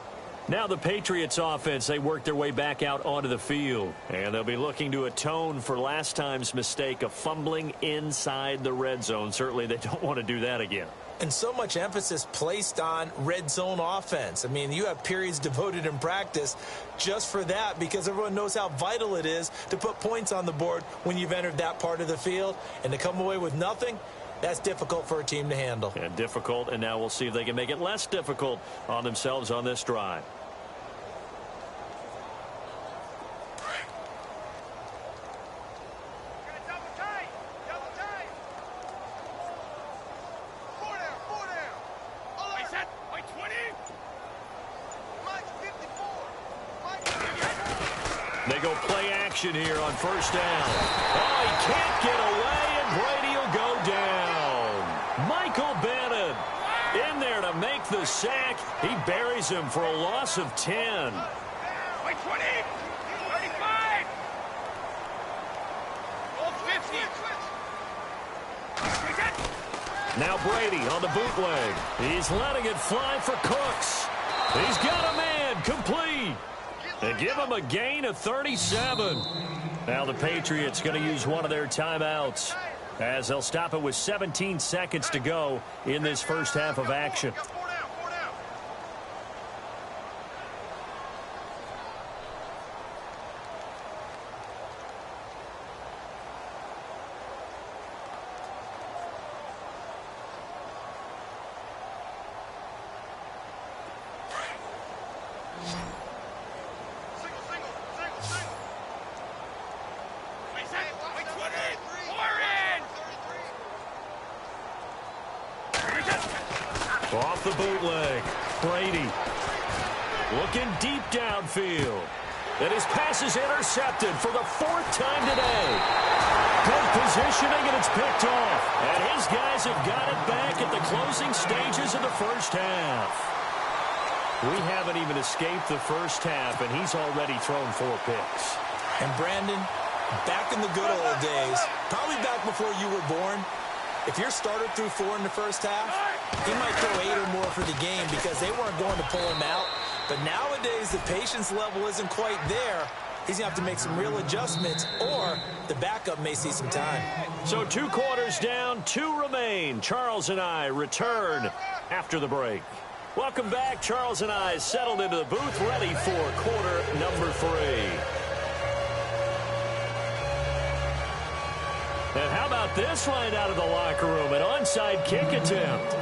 Now the Patriots offense, they work their way back out onto the field. And they'll be looking to atone for last time's mistake of fumbling inside the red zone. Certainly they don't want to do that again. And so much emphasis placed on red zone offense. I mean, you have periods devoted in practice just for that because everyone knows how vital it is to put points on the board when you've entered that part of the field. And to come away with nothing, that's difficult for a team to handle. And difficult, and now we'll see if they can make it less difficult on themselves on this drive. They go play action here on 1st down. Oh, he can't get away, and Brady will go down. Michael Bannon in there to make the sack. He buries him for a loss of 10. 20, 35. Old 50. Now Brady on the bootleg. He's letting it fly for Cooks. He's got a man complete. They give him a gain of 37. Now the Patriots going to use one of their timeouts as they'll stop it with 17 seconds to go in this first half of action. Off the bootleg, Brady looking deep downfield. And his pass is intercepted for the 4th time today. Good positioning, and it's picked off. And his guys have got it back at the closing stages of the first half. We haven't even escaped the first half, and he's already thrown 4 picks. And Brandon, back in the good old days, probably back before you were born, if your starter threw 4 in the first half, he might throw 8 or more for the game because they weren't going to pull him out. But nowadays, the patience level isn't quite there. He's going to have to make some real adjustments, or the backup may see some time. So 2 quarters down, 2 remain. Charles and I return after the break. Welcome back. Charles and I settled into the booth, ready for quarter number 3. And how about this right out of the locker room? An onside kick attempt.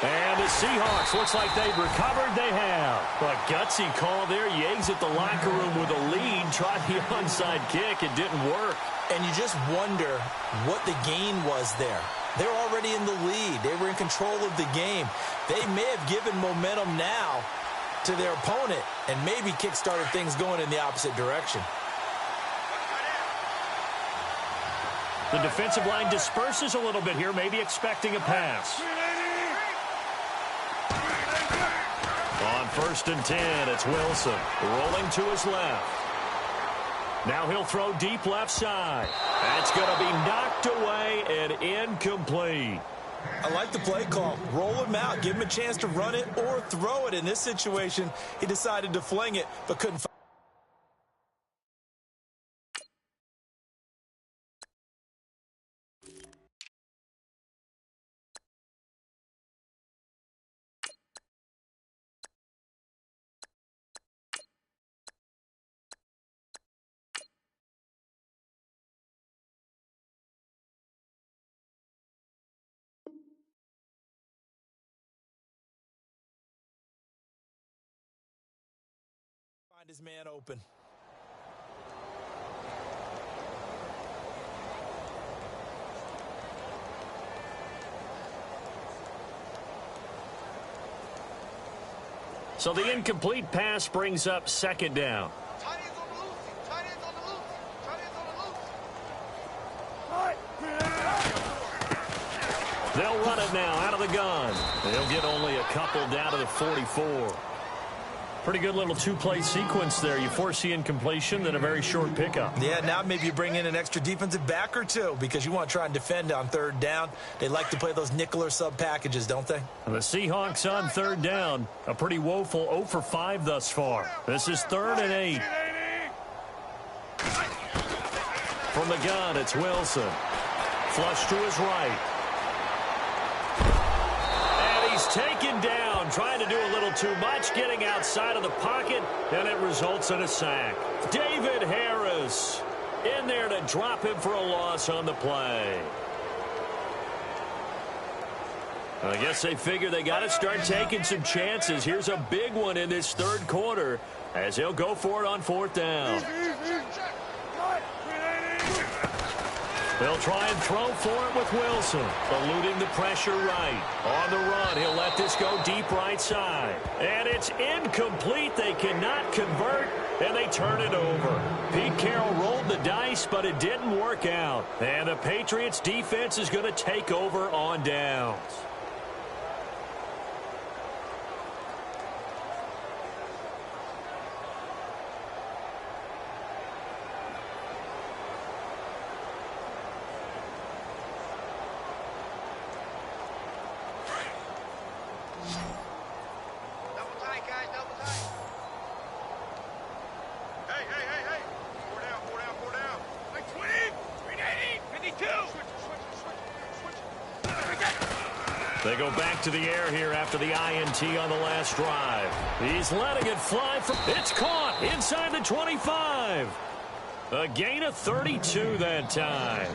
And the Seahawks, looks like they've recovered. They have. A gutsy call there. Yates at the locker room with a lead. Tried the onside kick. It didn't work. And you just wonder what the gain was there. They're already in the lead. They were in control of the game. They may have given momentum now to their opponent and maybe kick-started things going in the opposite direction. The defensive line disperses a little bit here, maybe expecting a pass. On 1st and 10, it's Wilson rolling to his left. Now he'll throw deep left side. That's going to be knocked away and incomplete. I like the play call. Roll him out. Give him a chance to run it or throw it. In this situation, he decided to fling it, but couldn't find his man open. So the incomplete pass brings up second down. Tight ends on the loose. Tight ends on the loose. Tight ends on the loose. They'll run it now out of the gun. They'll get only a couple down to the 44. Pretty good little two-play sequence there. You force the incompletion, then a very short pickup. Yeah, now maybe you bring in an extra defensive back or two because you want to try and defend on third down. They like to play those nickel or sub packages, don't they? And the Seahawks on third down. A pretty woeful 0 for 5 thus far. This is 3rd and 8. From the gun, it's Wilson. Flush to his right. And he's taken down, trying to do a little too much, getting outside of the pocket, and it results in a sack. David Harris in there to drop him for a loss on the play. I guess they figure they got to start taking some chances. Here's a big one in this third quarter as he'll go for it on 4th down. They'll try and throw for it with Wilson, eluding the pressure right. On the run, he'll let this go deep right side. And it's incomplete. They cannot convert, and they turn it over. Pete Carroll rolled the dice, but it didn't work out. And the Patriots defense is going to take over on downs. They go back to the air here after the INT on the last drive. He's letting it fly. It's caught inside the 25. A gain of 32 that time.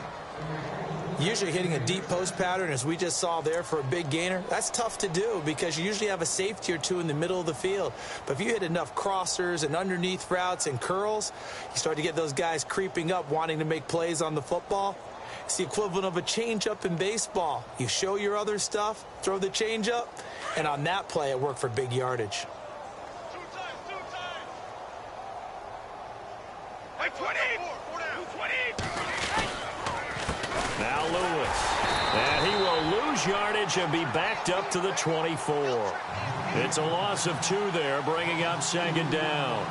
Usually hitting a deep post pattern, as we just saw there, for a big gainer, that's tough to do because you usually have a safety or two in the middle of the field. But if you hit enough crossers and underneath routes and curls, you start to get those guys creeping up wanting to make plays on the football. It's the equivalent of a changeup in baseball. You show your other stuff, throw the changeup, and on that play, it worked for big yardage. Two times. Like 20. 20. Now Lewis. And he will lose yardage and be backed up to the 24. It's a loss of 2 there, bringing up second down.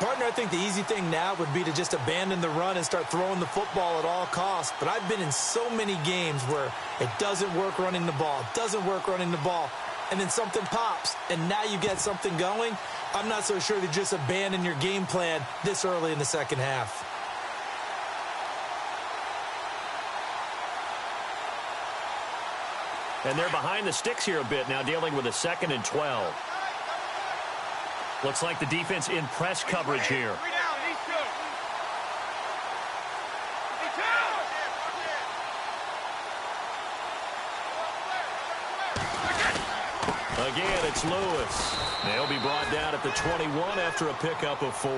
Partner, I think the easy thing now would be to just abandon the run and start throwing the football at all costs. But I've been in so many games where it doesn't work running the ball, and then something pops, and now you get something going. I'm not so sure to just abandon your game plan this early in the second half. And they're behind the sticks here a bit now, dealing with a 2nd and 12. Looks like the defense in press coverage here. Again, it's Lewis. They'll be brought down at the 21 after a pickup of 4.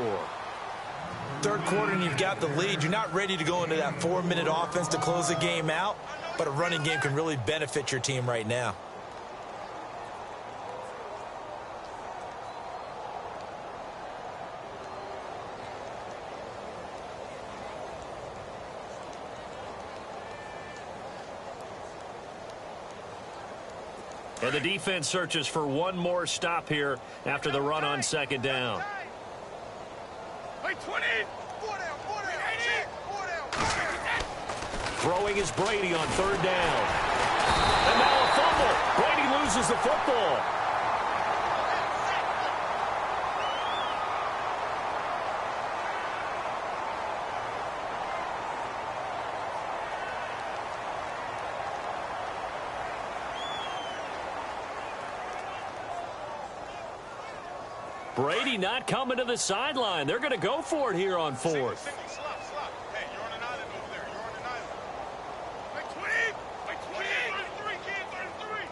Third quarter and you've got the lead. You're not ready to go into that 4-minute offense to close the game out, but a running game can really benefit your team right now. And the defense searches for one more stop here after the run on second down. Like 20. 4 down. Throwing is Brady on third down. And now a fumble. Brady loses the football. Brady not coming to the sideline. They're going to go for it here on fourth. Hey, you're on an island over there. You're on an island. Like 20. Like 20. 33, kid. 33.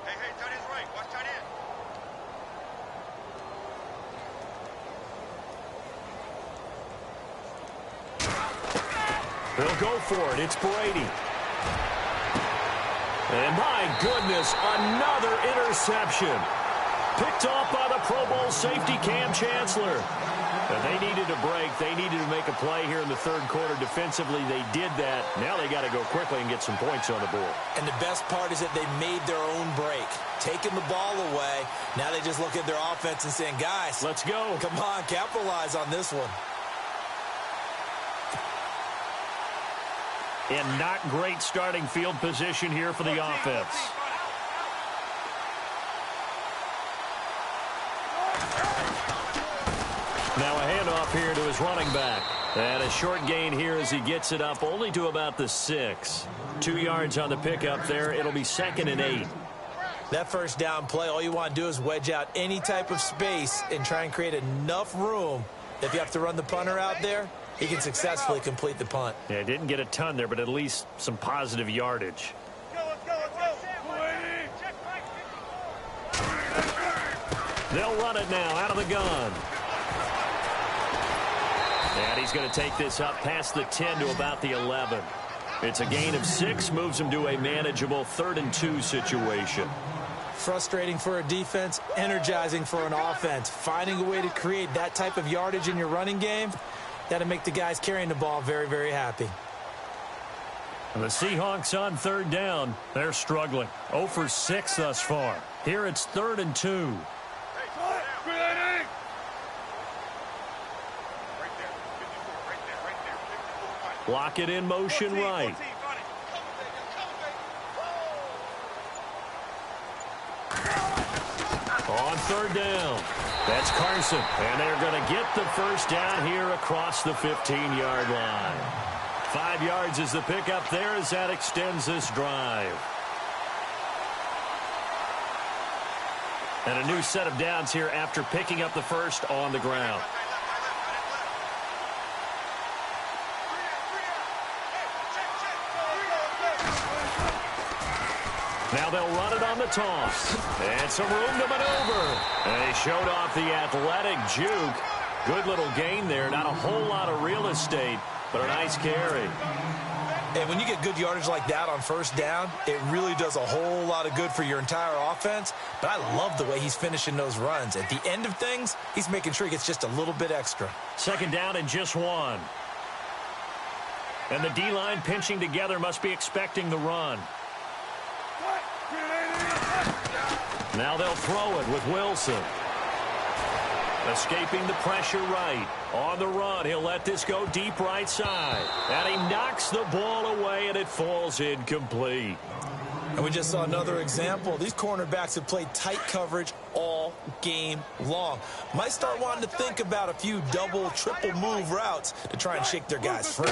Hey, tight end's right. Watch tight end. They'll go for it. It's Brady. And my goodness, another interception. Picked off by the Pro Bowl safety Cam Chancellor. And they needed a break. They needed to make a play here in the third quarter. Defensively, they did that. Now they got to go quickly and get some points on the board. And the best part is that they made their own break. Taking the ball away. Now they just look at their offense and saying, guys, let's go. Come on, capitalize on this one. And not great starting field position here for the offense. Now a handoff here to his running back. And a short gain here as he gets it up only to about the 6. 2 yards on the pickup there. It'll be 2nd and 8. That first down play, all you want to do is wedge out any type of space and try and create enough room that if you have to run the punter out there, he can successfully complete the punt. Yeah, didn't get a ton there, but at least some positive yardage. They'll run it now out of the gun. And he's going to take this up past the 10 to about the 11. It's a gain of 6, moves him to a manageable 3rd and 2 situation. Frustrating for a defense, energizing for an offense. Finding a way to create that type of yardage in your running game, that'll make the guys carrying the ball very, very happy. And the Seahawks on 3rd down. They're struggling. 0 for 6 thus far. Here it's 3rd and 2. Block it in motion right. On 3rd down. That's Carson. And they're going to get the first down here across the 15-yard line. 5 yards is the pickup there as that extends this drive. And a new set of downs here after picking up the first on the ground. Now they'll run it on the toss. And some room to maneuver. And they showed off the athletic juke. Good little gain there. Not a whole lot of real estate, but a nice carry. And when you get good yardage like that on first down, it really does a whole lot of good for your entire offense. But I love the way he's finishing those runs. At the end of things, he's making sure he gets just a little bit extra. 2nd down and just 1. And the D-line pinching together must be expecting the run. Now they'll throw it with Wilson. Escaping the pressure right. On the run, he'll let this go deep right side. And he knocks the ball away, and it falls incomplete. And we just saw another example. These cornerbacks have played tight coverage all game long. Might start wanting to think about a few double, triple move routes to try and shake their guys free.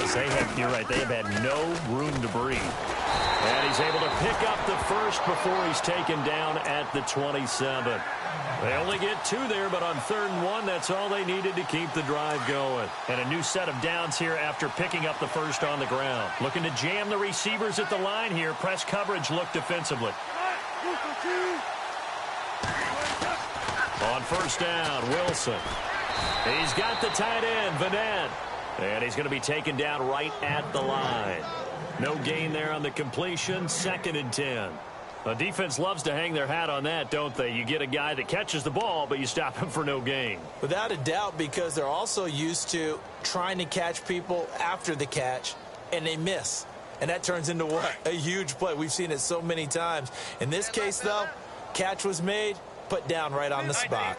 You're right. They have had no room to breathe. And he's able to pick up the first before he's taken down at the 27. They only get 2 there, but on 3rd and 1, that's all they needed to keep the drive going. And a new set of downs here after picking up the first on the ground. Looking to jam the receivers at the line here. Press coverage look defensively. On 1st down, Wilson. He's got the tight end, Vanette. And he's going to be taken down right at the line. No gain there on the completion. 2nd and 10. The defense loves to hang their hat on that, don't they? You get a guy that catches the ball, but you stop him for no gain. Without a doubt, because they're also used to trying to catch people after the catch, and they miss. And that turns into what? A huge play. We've seen it so many times. In this case, though, catch was made, put down right on the spot.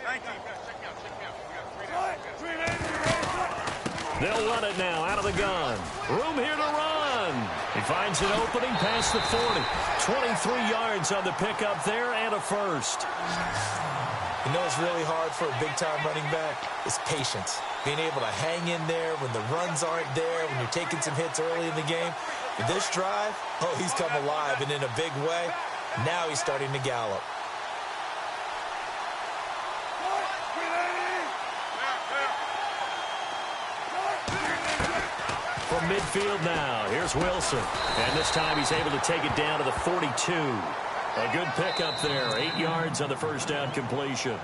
They'll run it now out of the gun. Room here to run. If finds an opening past the 40. 23 yards on the pickup there and a first. You know it's really hard for a big-time running back? It's patience. Being able to hang in there when the runs aren't there, when you're taking some hits early in the game. With this drive, oh, he's come alive and in a big way. Now he's starting to gallop. From midfield now, here's Wilson. And this time he's able to take it down to the 42. A good pickup there, 8 yards on the first down completion.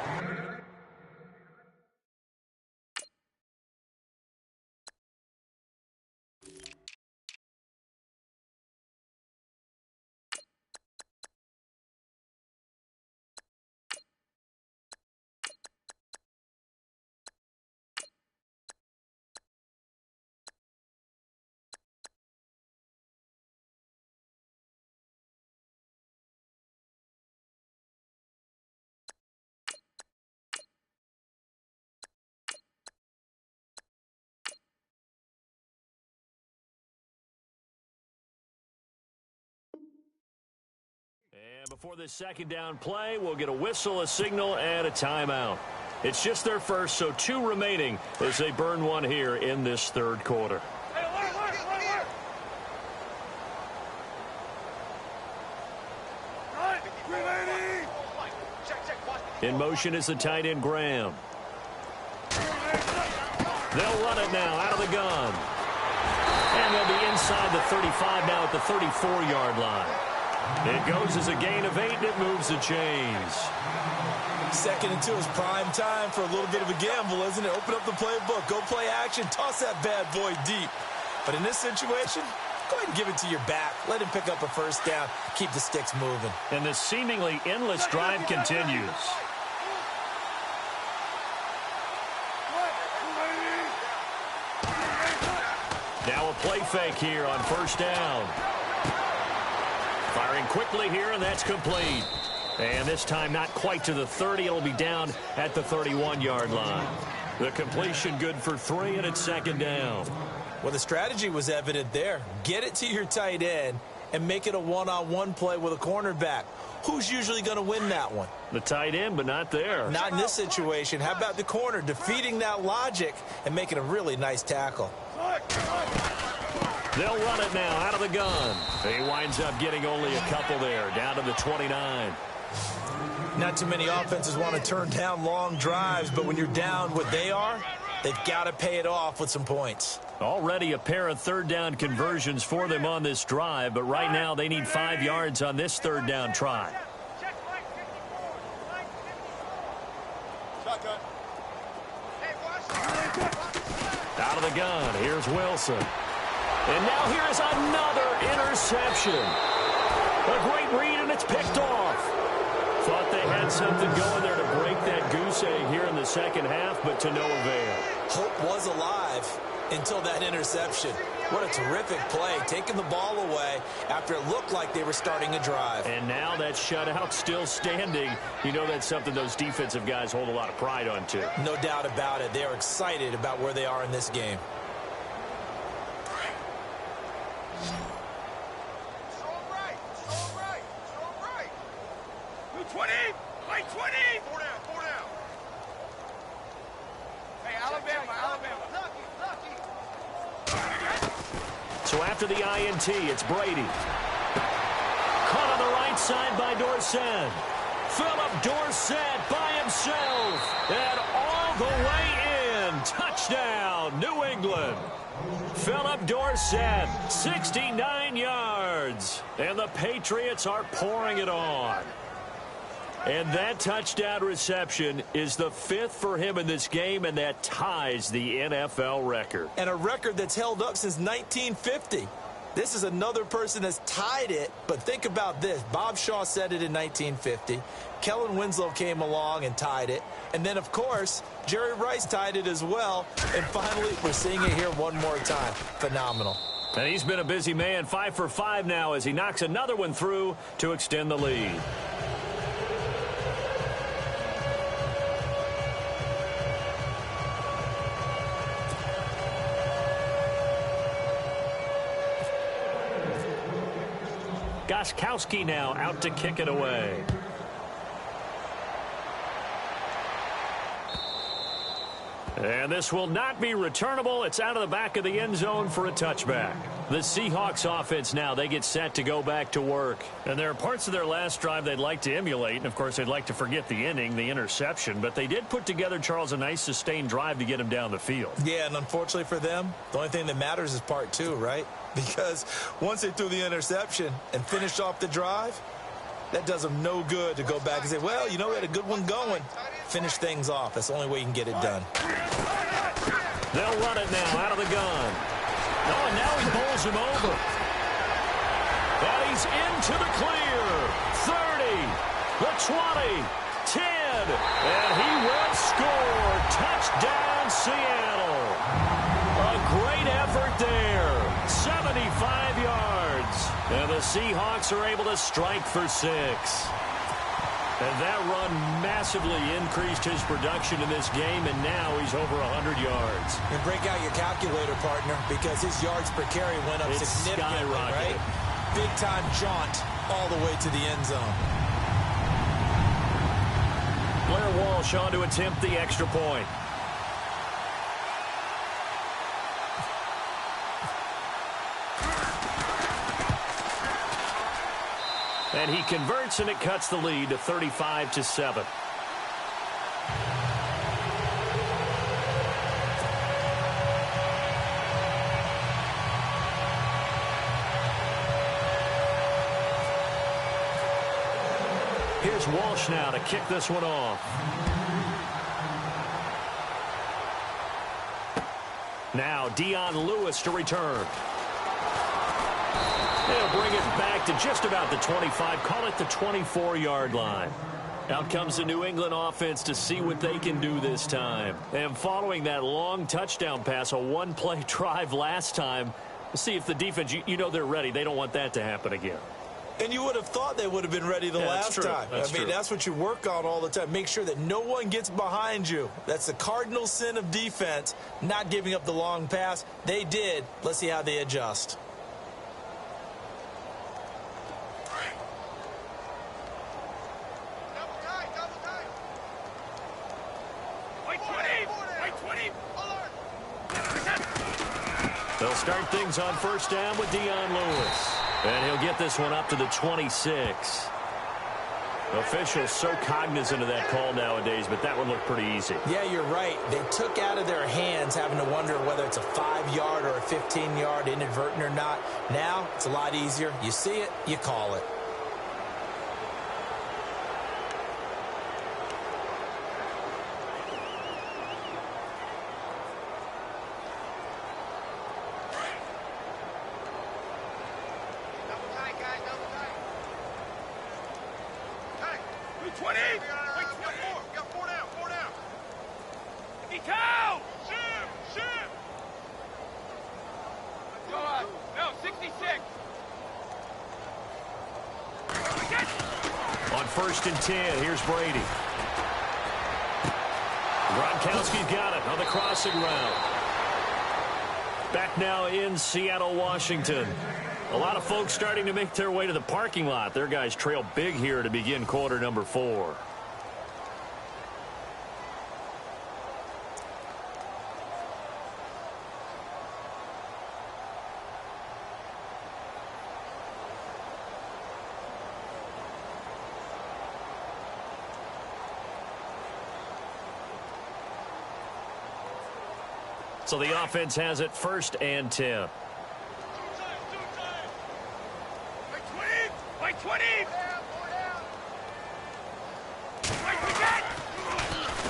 And before this second down play, we'll get a whistle, a signal, and a timeout. It's just their first, so 2 remaining as they burn one here in this third quarter. In motion is the tight end, Graham. They'll run it now out of the gun. And they'll be inside the 35 now at the 34-yard line. It goes as a gain of 8, and it moves the chains. Second and 2 is prime time for a little bit of a gamble, isn't it? Open up the playbook, go play action, toss that bad boy deep. But in this situation, go ahead and give it to your back. Let him pick up a first down, keep the sticks moving. And the seemingly endless drive continues. Now a play fake here on first down. Firing quickly here, and that's complete. And this time not quite to the 30. It'll be down at the 31-yard line. The completion good for 3, and it's second down. Well, the strategy was evident there. Get it to your tight end and make it a one-on-one play with a cornerback. Who's usually going to win that one? The tight end, but not there. Not in this situation. How about the corner defeating that logic and making a really nice tackle? They'll run it now out of the gun. He winds up getting only a couple there, down to the 29. Not too many offenses want to turn down long drives, but when you're down what they are, they've got to pay it off with some points. Already a pair of third down conversions for them on this drive, but right now they need 5 yards on this third down try. Out of the gun, here's Wilson. And now here is another interception. A great read, and it's picked off. Thought they had something going there to break that goose egg here in the second half, but to no avail. Hope was alive until that interception. What a terrific play, taking the ball away after it looked like they were starting a drive. And now that shutout still standing. You know that's something those defensive guys hold a lot of pride on, too. No doubt about it. They are excited about where they are in this game. So after the INT, it's Brady. Caught on the right side by Dorsett. Philip Dorsett by himself. And all the way in. Touchdown, New England. Philip Dorsett, 69 yards. And the Patriots are pouring it on. And that touchdown reception is the 5th for him in this game, and that ties the NFL record. And a record that's held up since 1950. This is another person that's tied it, but think about this. Bob Shaw said it in 1950. Kellen Winslow came along and tied it. And then, of course, Jerry Rice tied it as well. And finally, we're seeing it here one more time. Phenomenal. And he's been a busy man, 5 for 5 now as he knocks another one through to extend the lead. Gronkowski now out to kick it away. And this will not be returnable. It's out of the back of the end zone for a touchback. The Seahawks offense now, they get set to go back to work. And there are parts of their last drive they'd like to emulate. And, of course, they'd like to forget the inning, the interception. But they did put together, Charles, a nice sustained drive to get him down the field. Yeah, and unfortunately for them, the only thing that matters is part two, right? Because once they threw the interception and finished off the drive, that does them no good to go back and say, well, you know, we had a good one going. Finish things off. That's the only way you can get it done. They'll run it now out of the gun. Oh, and now he bowls him over. And he's into the clear. 30, the 20, 10, and he will score. Touchdown, Seattle. A great effort there. 75 yards. And the Seahawks are able to strike for 6. And that run massively increased his production in this game, and now he's over 100 yards. And break out your calculator, partner, because his yards per carry went up significantly, right? Big-time jaunt all the way to the end zone. Blair Walsh on to attempt the extra point. And he converts, and it cuts the lead to 35-7. Here's Walsh now to kick this one off. Now Dion Lewis to return. They'll bring it back to just about the 25, call it the 24-yard line. Out comes the New England offense to see what they can do this time. And following that long touchdown pass, a one-play drive last time, we'll see if the defense, you know they're ready. They don't want that to happen again. And you would have thought they would have been ready the last time. That's what you work on all the time. Make sure that no one gets behind you. That's the cardinal sin of defense, not giving up the long pass. They did. Let's see how they adjust. They'll start things on first down with Dion Lewis. And he'll get this one up to the 26. Officials so cognizant of that call nowadays, but that would look pretty easy. Yeah, you're right. They took out of their hands having to wonder whether it's a 5-yard or a 15-yard inadvertent or not. Now, it's a lot easier. You see it, you call it. On first and 10, here's Brady. Gronkowski's got it on the crossing route. Back now in Seattle, Washington. A lot of folks starting to make their way to the parking lot. Their guys trail big here to begin quarter number 4. So the offense has it first and 10.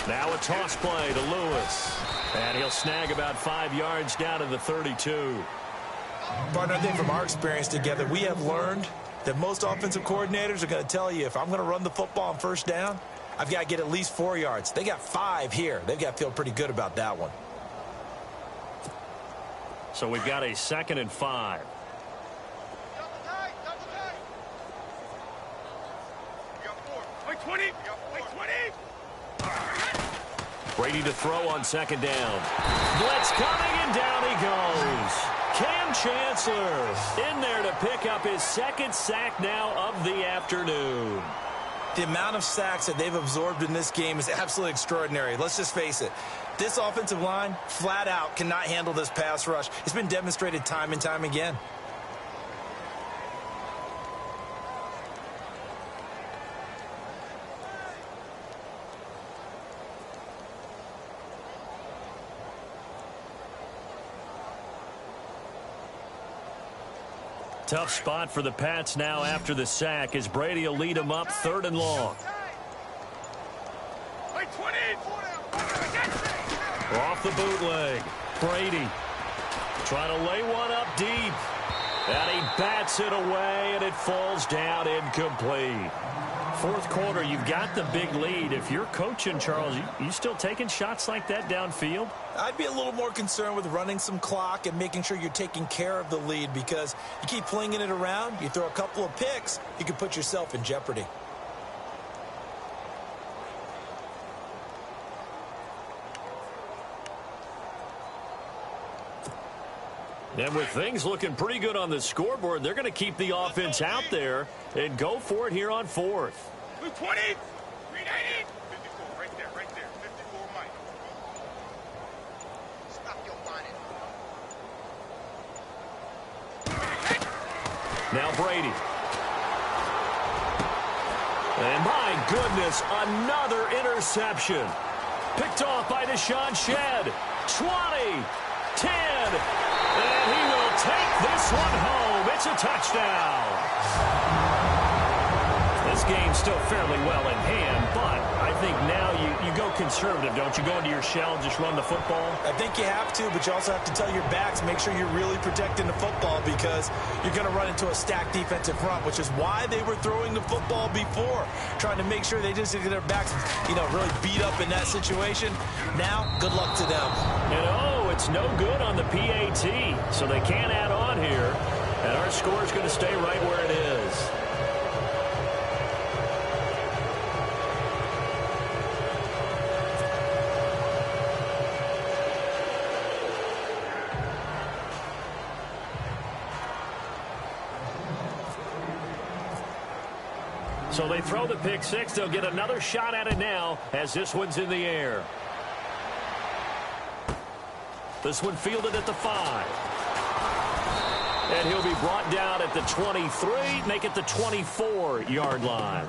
Now a toss play to Lewis. And he'll snag about 5 yards down to the 32. Partner, I think from our experience together, we have learned that most offensive coordinators are going to tell you, if I'm going to run the football on first down, I've got to get at least 4 yards. They got 5 here. They've got to feel pretty good about that one. So we've got a 2nd and 5. Double tight. You got 4. Wait, 20. You got 20. Brady to throw on 2nd down. Blitz coming, and down he goes. Cam Kam Chancellor in there to pick up his second sack now of the afternoon. The amount of sacks that they've absorbed in this game is absolutely extraordinary. Let's just face it. This offensive line, flat out, cannot handle this pass rush. It's been demonstrated time and time again. Tough spot for the Pats now after the sack as Brady will lead them up 3rd and long. Off the bootleg. Brady trying to lay one up deep. And he bats it away, and it falls down incomplete. 4th quarter, you've got the big lead. If you're coaching, Charles, you still taking shots like that downfield? I'd be a little more concerned with running some clock and making sure you're taking care of the lead, because you keep flinging it around, you throw a couple of picks, you can put yourself in jeopardy. And with things looking pretty good on the scoreboard, they're going to keep the offense out there and go for it here on 4th. 220, 390, 54, right there, 54, Mike. Stop your whining. Now Brady. And my goodness, another interception. Picked off by Deshaun Shedd. 20, 10. And he will take this one home. It's a touchdown. This game's still fairly well in hand, but I think now you go conservative, don't you? Go into your shell and just run the football? I think you have to, but you also have to tell your backs, make sure you're really protecting the football, because you're going to run into a stacked defensive front, which is why they were throwing the football before, trying to make sure they just get their backs, really beat up in that situation. Now, good luck to them. It's no good on the PAT, so they can't add on here, and our score is going to stay right where it is. So they throw the pick six. They'll get another shot at it now as this one's in the air. This one fielded at the 5. And he'll be brought down at the 23, make it the 24-yard line.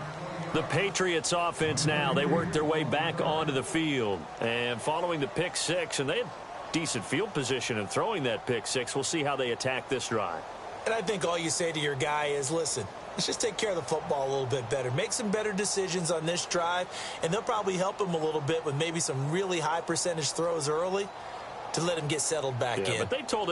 The Patriots offense now, they work their way back onto the field. And following the pick six, and they had decent field position in throwing that pick six. We'll see how they attack this drive. And I think all you say to your guy is, listen, let's just take care of the football a little bit better. Make some better decisions on this drive, and they'll probably help him a little bit with maybe some really high percentage throws early to let him get settled back in. But they told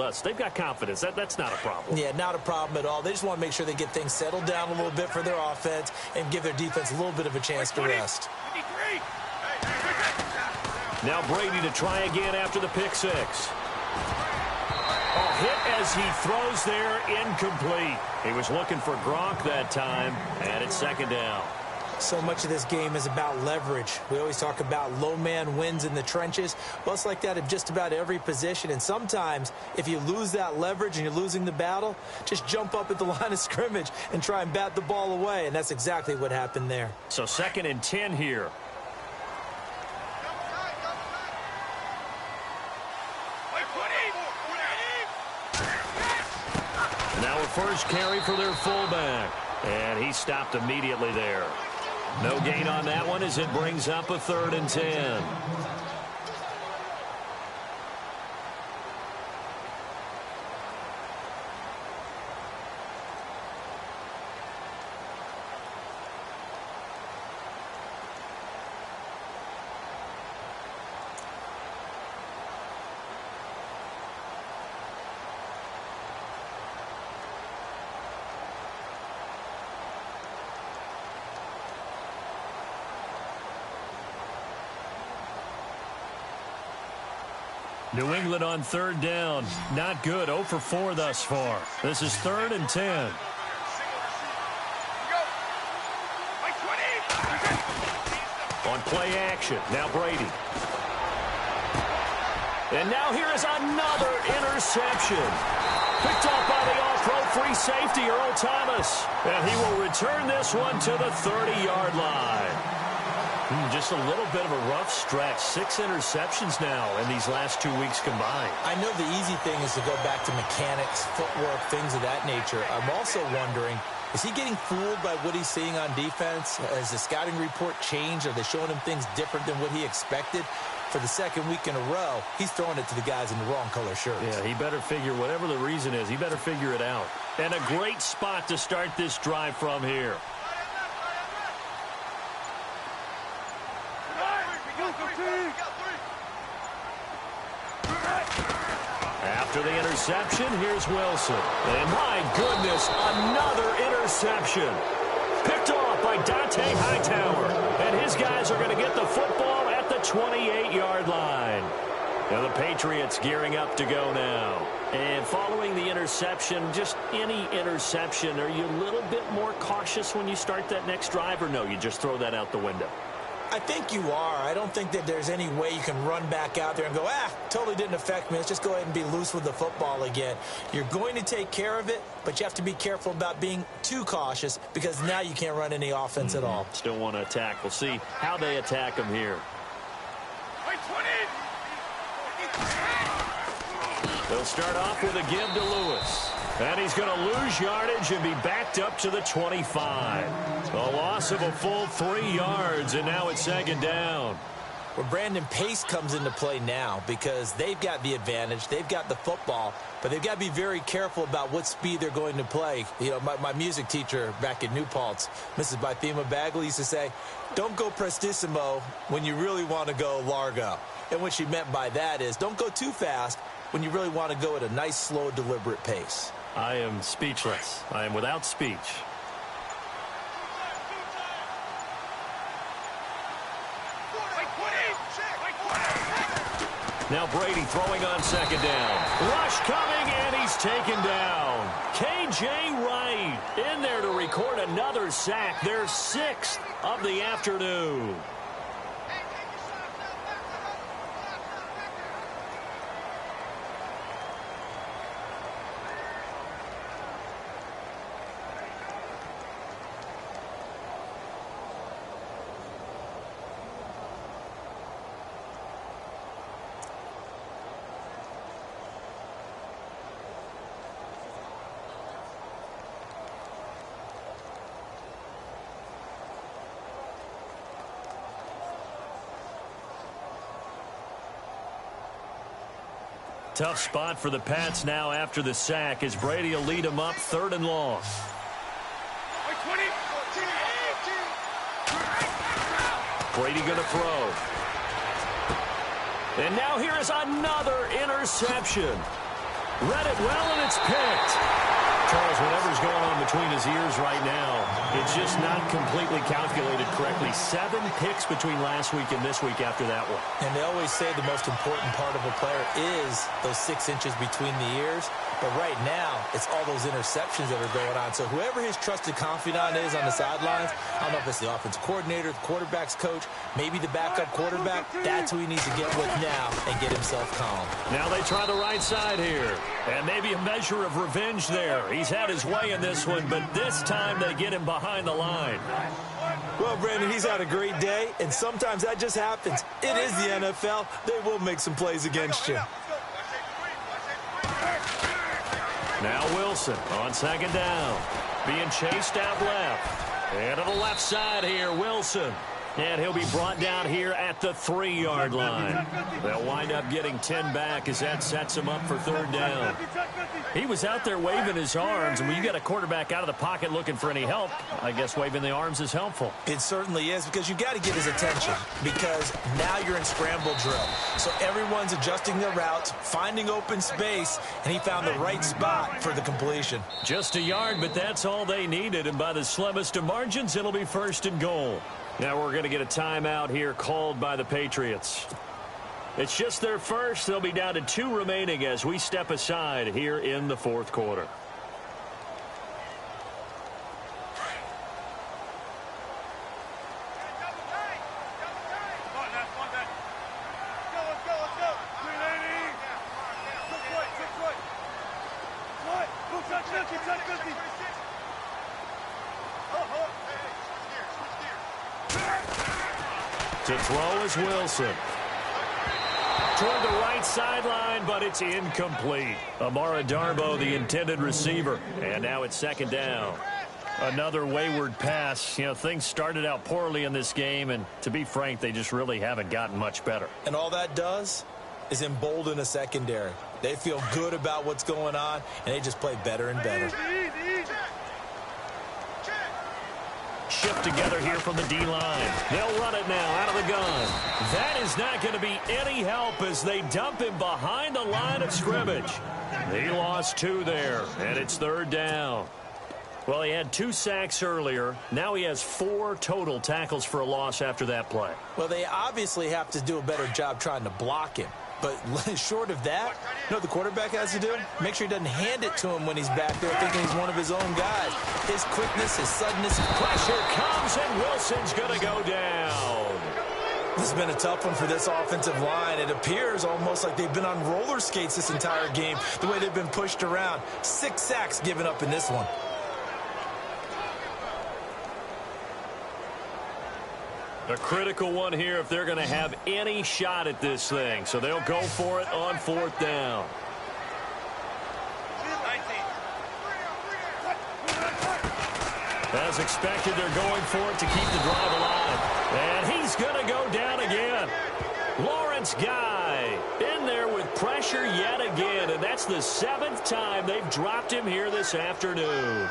us they've got confidence. That's not a problem. Yeah, not a problem at all. They just want to make sure they get things settled down a little bit for their offense and give their defense a little bit of a chance to rest. Now Brady to try again after the pick six. Hit as he throws there, incomplete. He was looking for Gronk that time, and it's 2nd down. So much of this game is about leverage. We always talk about low man wins in the trenches. Well, it's like that in just about every position. And sometimes, if you lose that leverage and you're losing the battle, just jump up at the line of scrimmage and try and bat the ball away. And that's exactly what happened there. So 2nd and 10 here. Now a first carry for their fullback. And he stopped immediately there. No gain on that one as it brings up a 3rd and 10. New England on 3rd down. Not good. 0 for 4 thus far. This is 3rd and 10. On play action. Now Brady. And now here is another interception. Picked off by the all-pro free safety, Earl Thomas. And he will return this one to the 30-yard line. Just a little bit of a rough stretch. 6 interceptions now in these last 2 weeks combined. I know the easy thing is to go back to mechanics, footwork, things of that nature. I'm also wondering, is he getting fooled by what he's seeing on defense? Has the scouting report changed? Are they showing him things different than what he expected? For the second week in a row, he's throwing it to the guys in the wrong color shirts. Yeah, he better figure, whatever the reason is, he better figure it out. And a great spot to start this drive from here. After the interception, here's Wilson. And my goodness, another interception. Picked off by Dante Hightower. And his guys are going to get the football at the 28-yard line. Now the Patriots gearing up to go now. And following the interception, just any interception, are you a little bit more cautious when you start that next drive, or no, you just throw that out the window? I think you are. I don't think that there's any way you can run back out there and go, totally didn't affect me. Let's just go ahead and be loose with the football again. You're going to take care of it, but you have to be careful about being too cautious because now you can't run any offense at all. Still want to attack. We'll see how they attack him here. They'll start off with a give to Lewis. And he's going to lose yardage and be backed up to the 25. A loss of a full 3 yards, and now it's second down. Well, Brandon, pace comes into play now because they've got the advantage. They've got the football, but they've got to be very careful about what speed they're going to play. You know, my music teacher back in New Paltz, Mrs. Bythema Bagley, used to say, don't go prestissimo when you really want to go largo. And what she meant by that is don't go too fast when you really want to go at a nice, slow, deliberate pace. I am speechless. I am without speech. Now Brady throwing on second down. Rush coming, and he's taken down. K.J. Wright in there to record another sack. Their 6th of the afternoon. Tough spot for the Pats now after the sack as Brady will lead them up 3rd and long. Brady going to throw. And now here is another interception. Read it well, and it's picked. Charles, whatever's going on between his ears right now, it's just not completely calculated correctly. 7 picks between last week and this week after that one. And they always say the most important part of a player is those 6 inches between the ears. But right now, it's all those interceptions that are going on. So whoever his trusted confidant is on the sidelines, I don't know if it's the offensive coordinator, the quarterback's coach, maybe the backup quarterback, that's who he needs to get with now and get himself calm. Now they try the right side here. And maybe a measure of revenge there. He's had his way in this one, but this time they get him behind the line. Well, Brandon, he's had a great day, and sometimes that just happens. It is the NFL. They will make some plays against you. Now Wilson on second down. Being chased out left. And to the left side here, Wilson. And he'll be brought down here at the 3-yard line. They'll wind up getting 10 back as that sets him up for 3rd down. He was out there waving his arms, and when you got a quarterback out of the pocket looking for any help, I guess waving the arms is helpful. It certainly is, because you got to get his attention, because now you're in scramble drill. So everyone's adjusting their routes, finding open space, and he found the right spot for the completion. Just a yard, but that's all they needed, and by the slimmest of margins, it'll be 1st and goal. Now we're going to get a timeout here called by the Patriots. It's just their first. They'll be down to 2 remaining as we step aside here in the 4th quarter. Let's go. 380. To throw is Wilson. Toward the right sideline, but it's incomplete. Amara Darbo, the intended receiver. And now it's second down. Another wayward pass. You know, things started out poorly in this game, and to be frank, they just really haven't gotten much better. And all that does is embolden a secondary. They feel good about what's going on, and they just play better and better. Shift together here from the D-line. They'll run it now out of the gun. That is not going to be any help as they dump him behind the line of scrimmage. He lost 2 there, and it's third down. Well, he had 2 sacks earlier. Now he has 4 total tackles for a loss after that play. Well, they obviously have to do a better job trying to block him. But short of that, you know what the quarterback has to do? Make sure he doesn't hand it to him when he's back there thinking he's one of his own guys. His quickness, his suddenness. Pressure comes, and Wilson's going to go down. This has been a tough one for this offensive line. It appears almost like they've been on roller skates this entire game, the way they've been pushed around. 6 sacks given up in this one. A critical one here if they're going to have any shot at this thing. So they'll go for it on 4th down. As expected, they're going for it to keep the drive alive. And he's going to go down again. Lawrence Guy in there with pressure yet again. And that's the 7th time they've dropped him here this afternoon.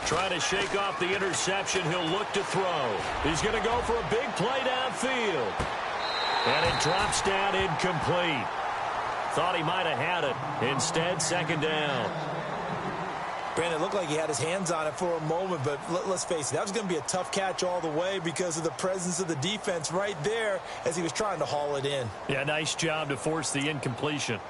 Trying to shake off the interception. He'll look to throw. He's going to go for a big play downfield. And it drops down incomplete. Thought he might have had it. Instead, second down. Brandon, it looked like he had his hands on it for a moment, but let's face it, that was going to be a tough catch all the way because of the presence of the defense right there as he was trying to haul it in. Yeah, nice job to force the incompletion.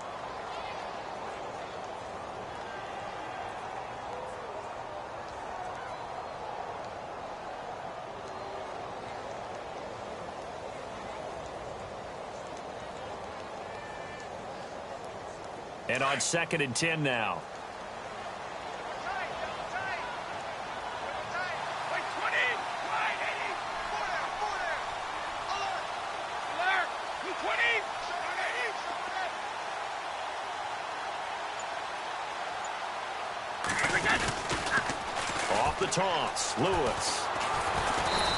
And on 2nd and 10 now. Off the toss, Lewis.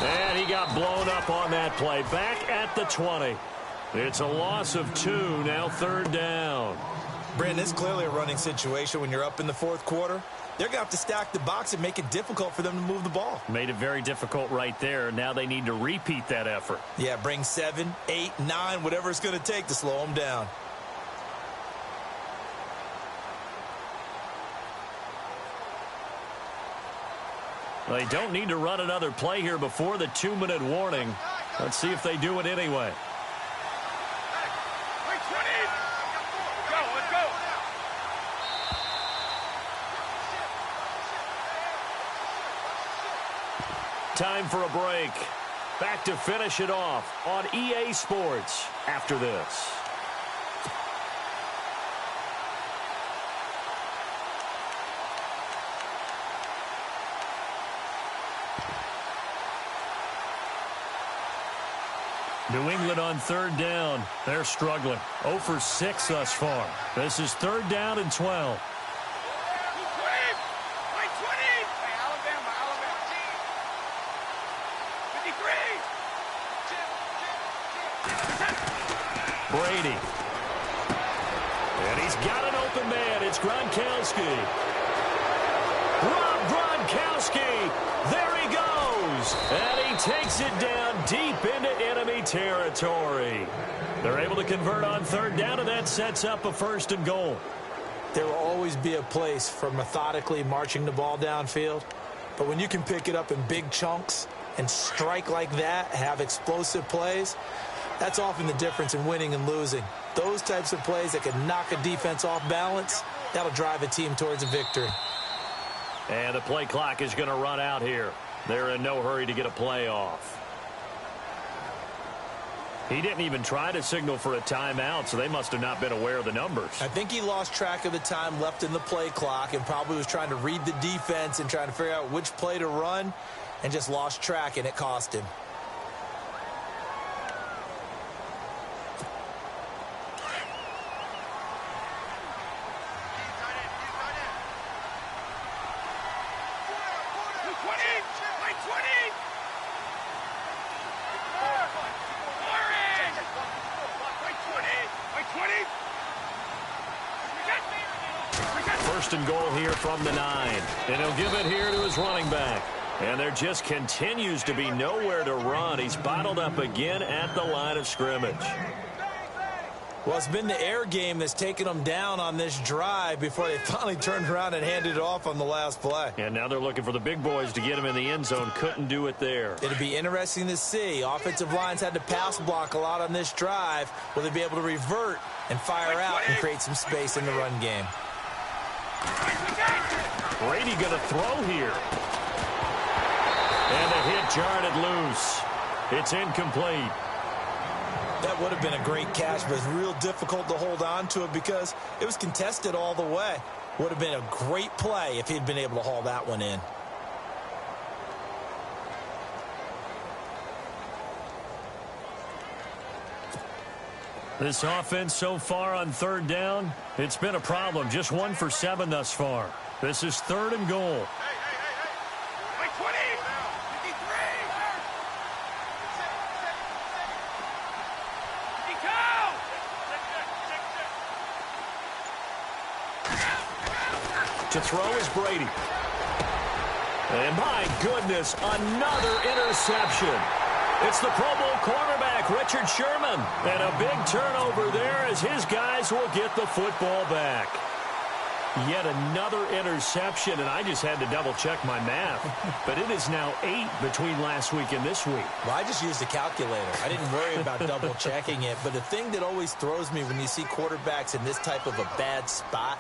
And he got blown up on that play. Back at the 20. It's a loss of 2, now 3rd down. Brandon, this is clearly a running situation when you're up in the 4th quarter. They're going to have to stack the box and make it difficult for them to move the ball. Made it very difficult right there. Now they need to repeat that effort. Yeah, bring 7, 8, 9, whatever it's going to take to slow them down. They don't need to run another play here before the 2-minute warning. Let's see if they do it anyway. Time for a break. Back to finish it off on EA Sports after this. New England on 3rd down. They're struggling. 0 for 6 thus far. This is 3rd down and 12. Brady. And he's open man. It's Gronkowski. Rob Gronkowski. There he goes. And he takes it down deep into enemy territory. They're able to convert on third down, and that sets up a 1st and goal. There will always be a place for methodically marching the ball downfield. But when you can pick it up in big chunks and strike like that, have explosive plays, that's often the difference in winning and losing. Those types of plays that can knock a defense off balance, that'll drive a team towards a victory. And the play clock is going to run out here. They're in no hurry to get a play off. He didn't even try to signal for a timeout, so they must have not been aware of the numbers. I think he lost track of the time left in the play clock and probably was trying to read the defense and trying to figure out which play to run and just lost track, and it cost him. First and goal here from the 9. And he'll give it here to his running back. And there just continues to be nowhere to run. He's bottled up again at the line of scrimmage. Well, it's been the air game that's taken them down on this drive before they finally turned around and handed it off on the last play. And now they're looking for the big boys to get him in the end zone. Couldn't do it there. It'll be interesting to see. Offensive lines had to pass block a lot on this drive. Will they be able to revert and fire out and create some space in the run game? Brady going to throw here. And the hit jarred it loose. It's incomplete. That would have been a great catch, but it's real difficult to hold on to it because it was contested all the way. Would have been a great play if he'd been able to haul that one in. This offense so far on third down, it's been a problem. Just 1 for 7 thus far. This is 3rd and goal. Like 20! 52! To throw is Brady. And my goodness, another interception. It's the Pro Bowl cornerback, Richard Sherman. And a big turnover there as his guys will get the football back. Yet another interception, and I just had to double-check my math. But it is now 8 between last week and this week. Well, I just used a calculator. I didn't worry about double-checking it. But the thing that always throws me when you see quarterbacks in this type of a bad spot,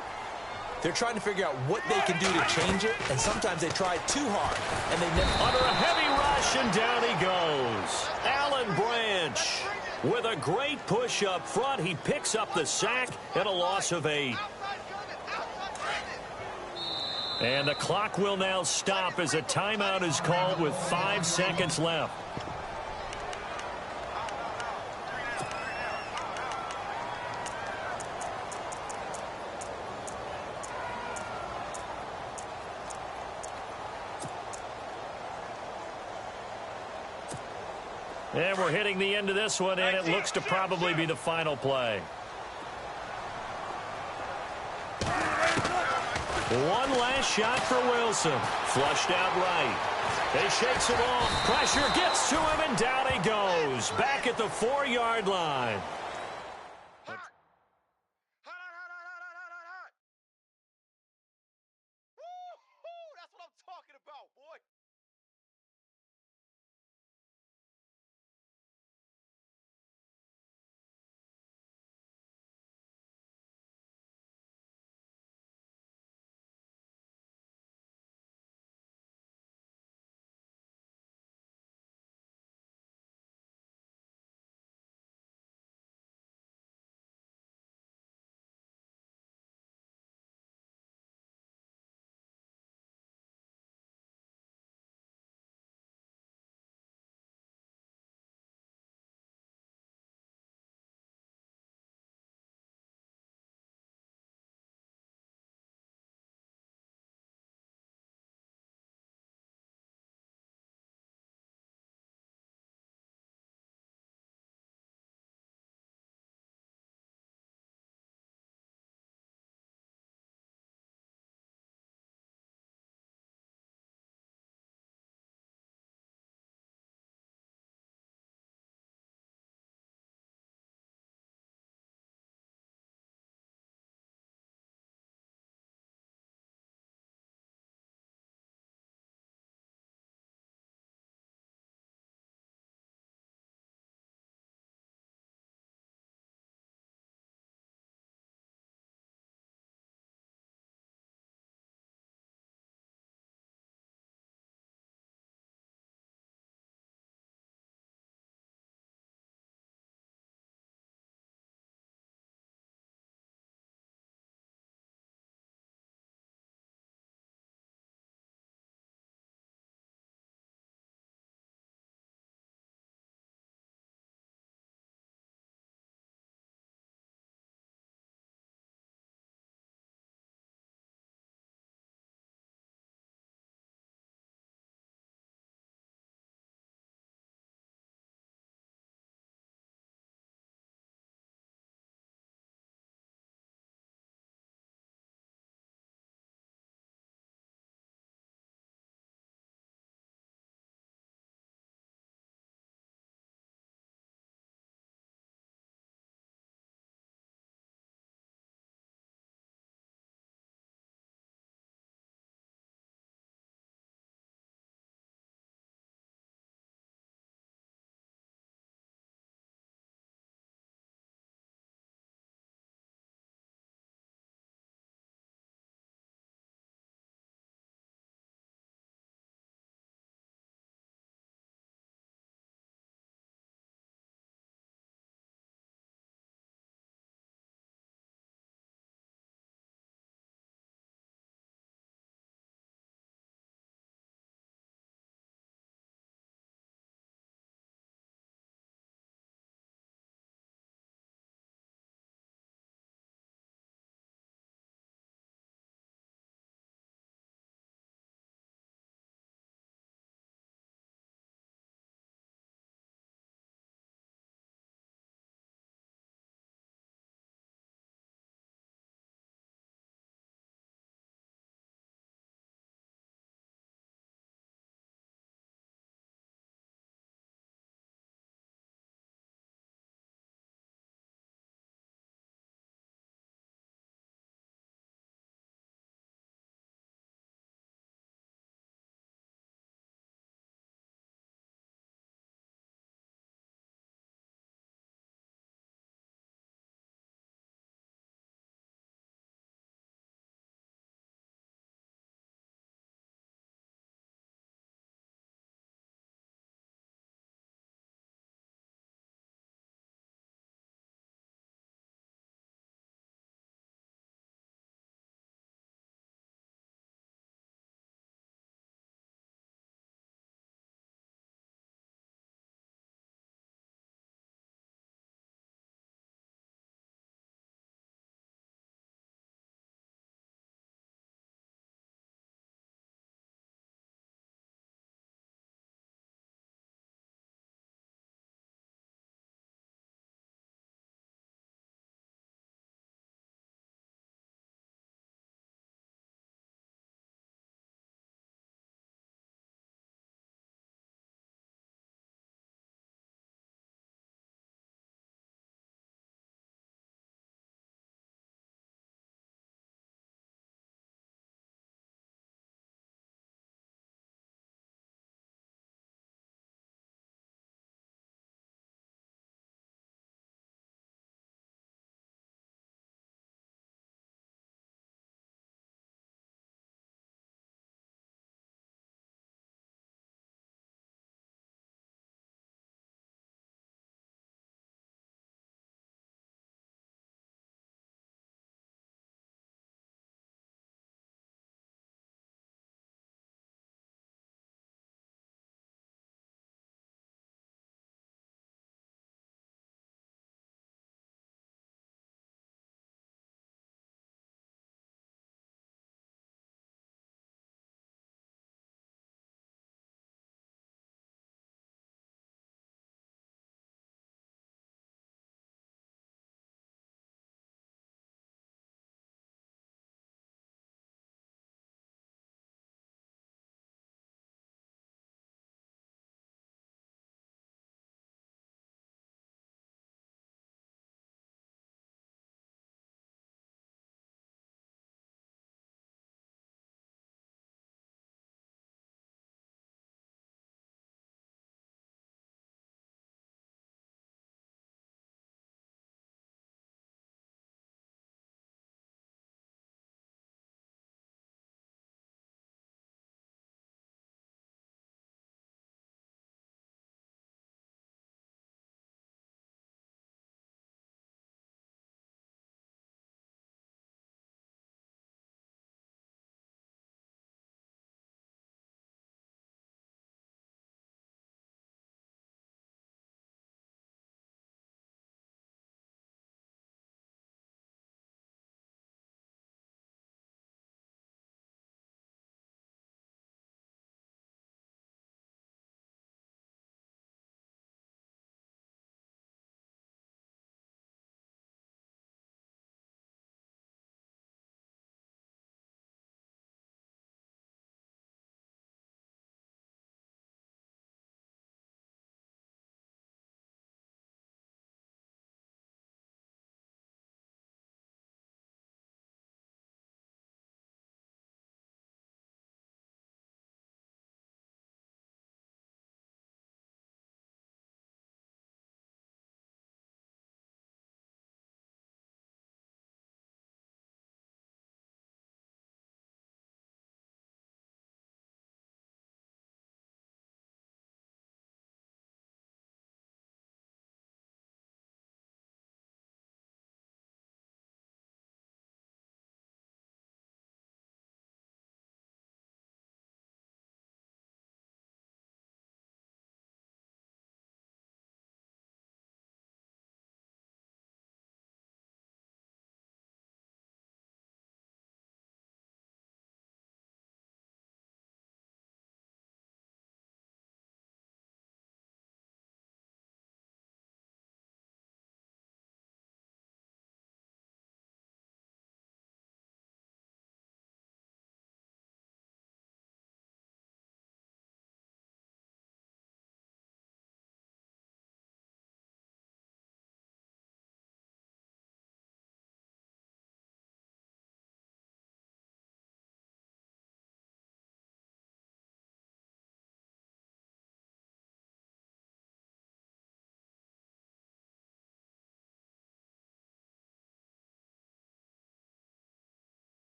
they're trying to figure out what they can do to change it, and sometimes they try too hard, and they never... Under a heavy rush, and down he goes. Alan Branch with a great push up front. He picks up the sack and a loss of 8. And the clock will now stop as a timeout is called with 5 seconds left. And we're hitting the end of this one, and it looks to probably be the final play. One last shot for Wilson. Flushed out right. He shakes it off. Pressure gets to him, and down he goes. Back at the 4-yard line.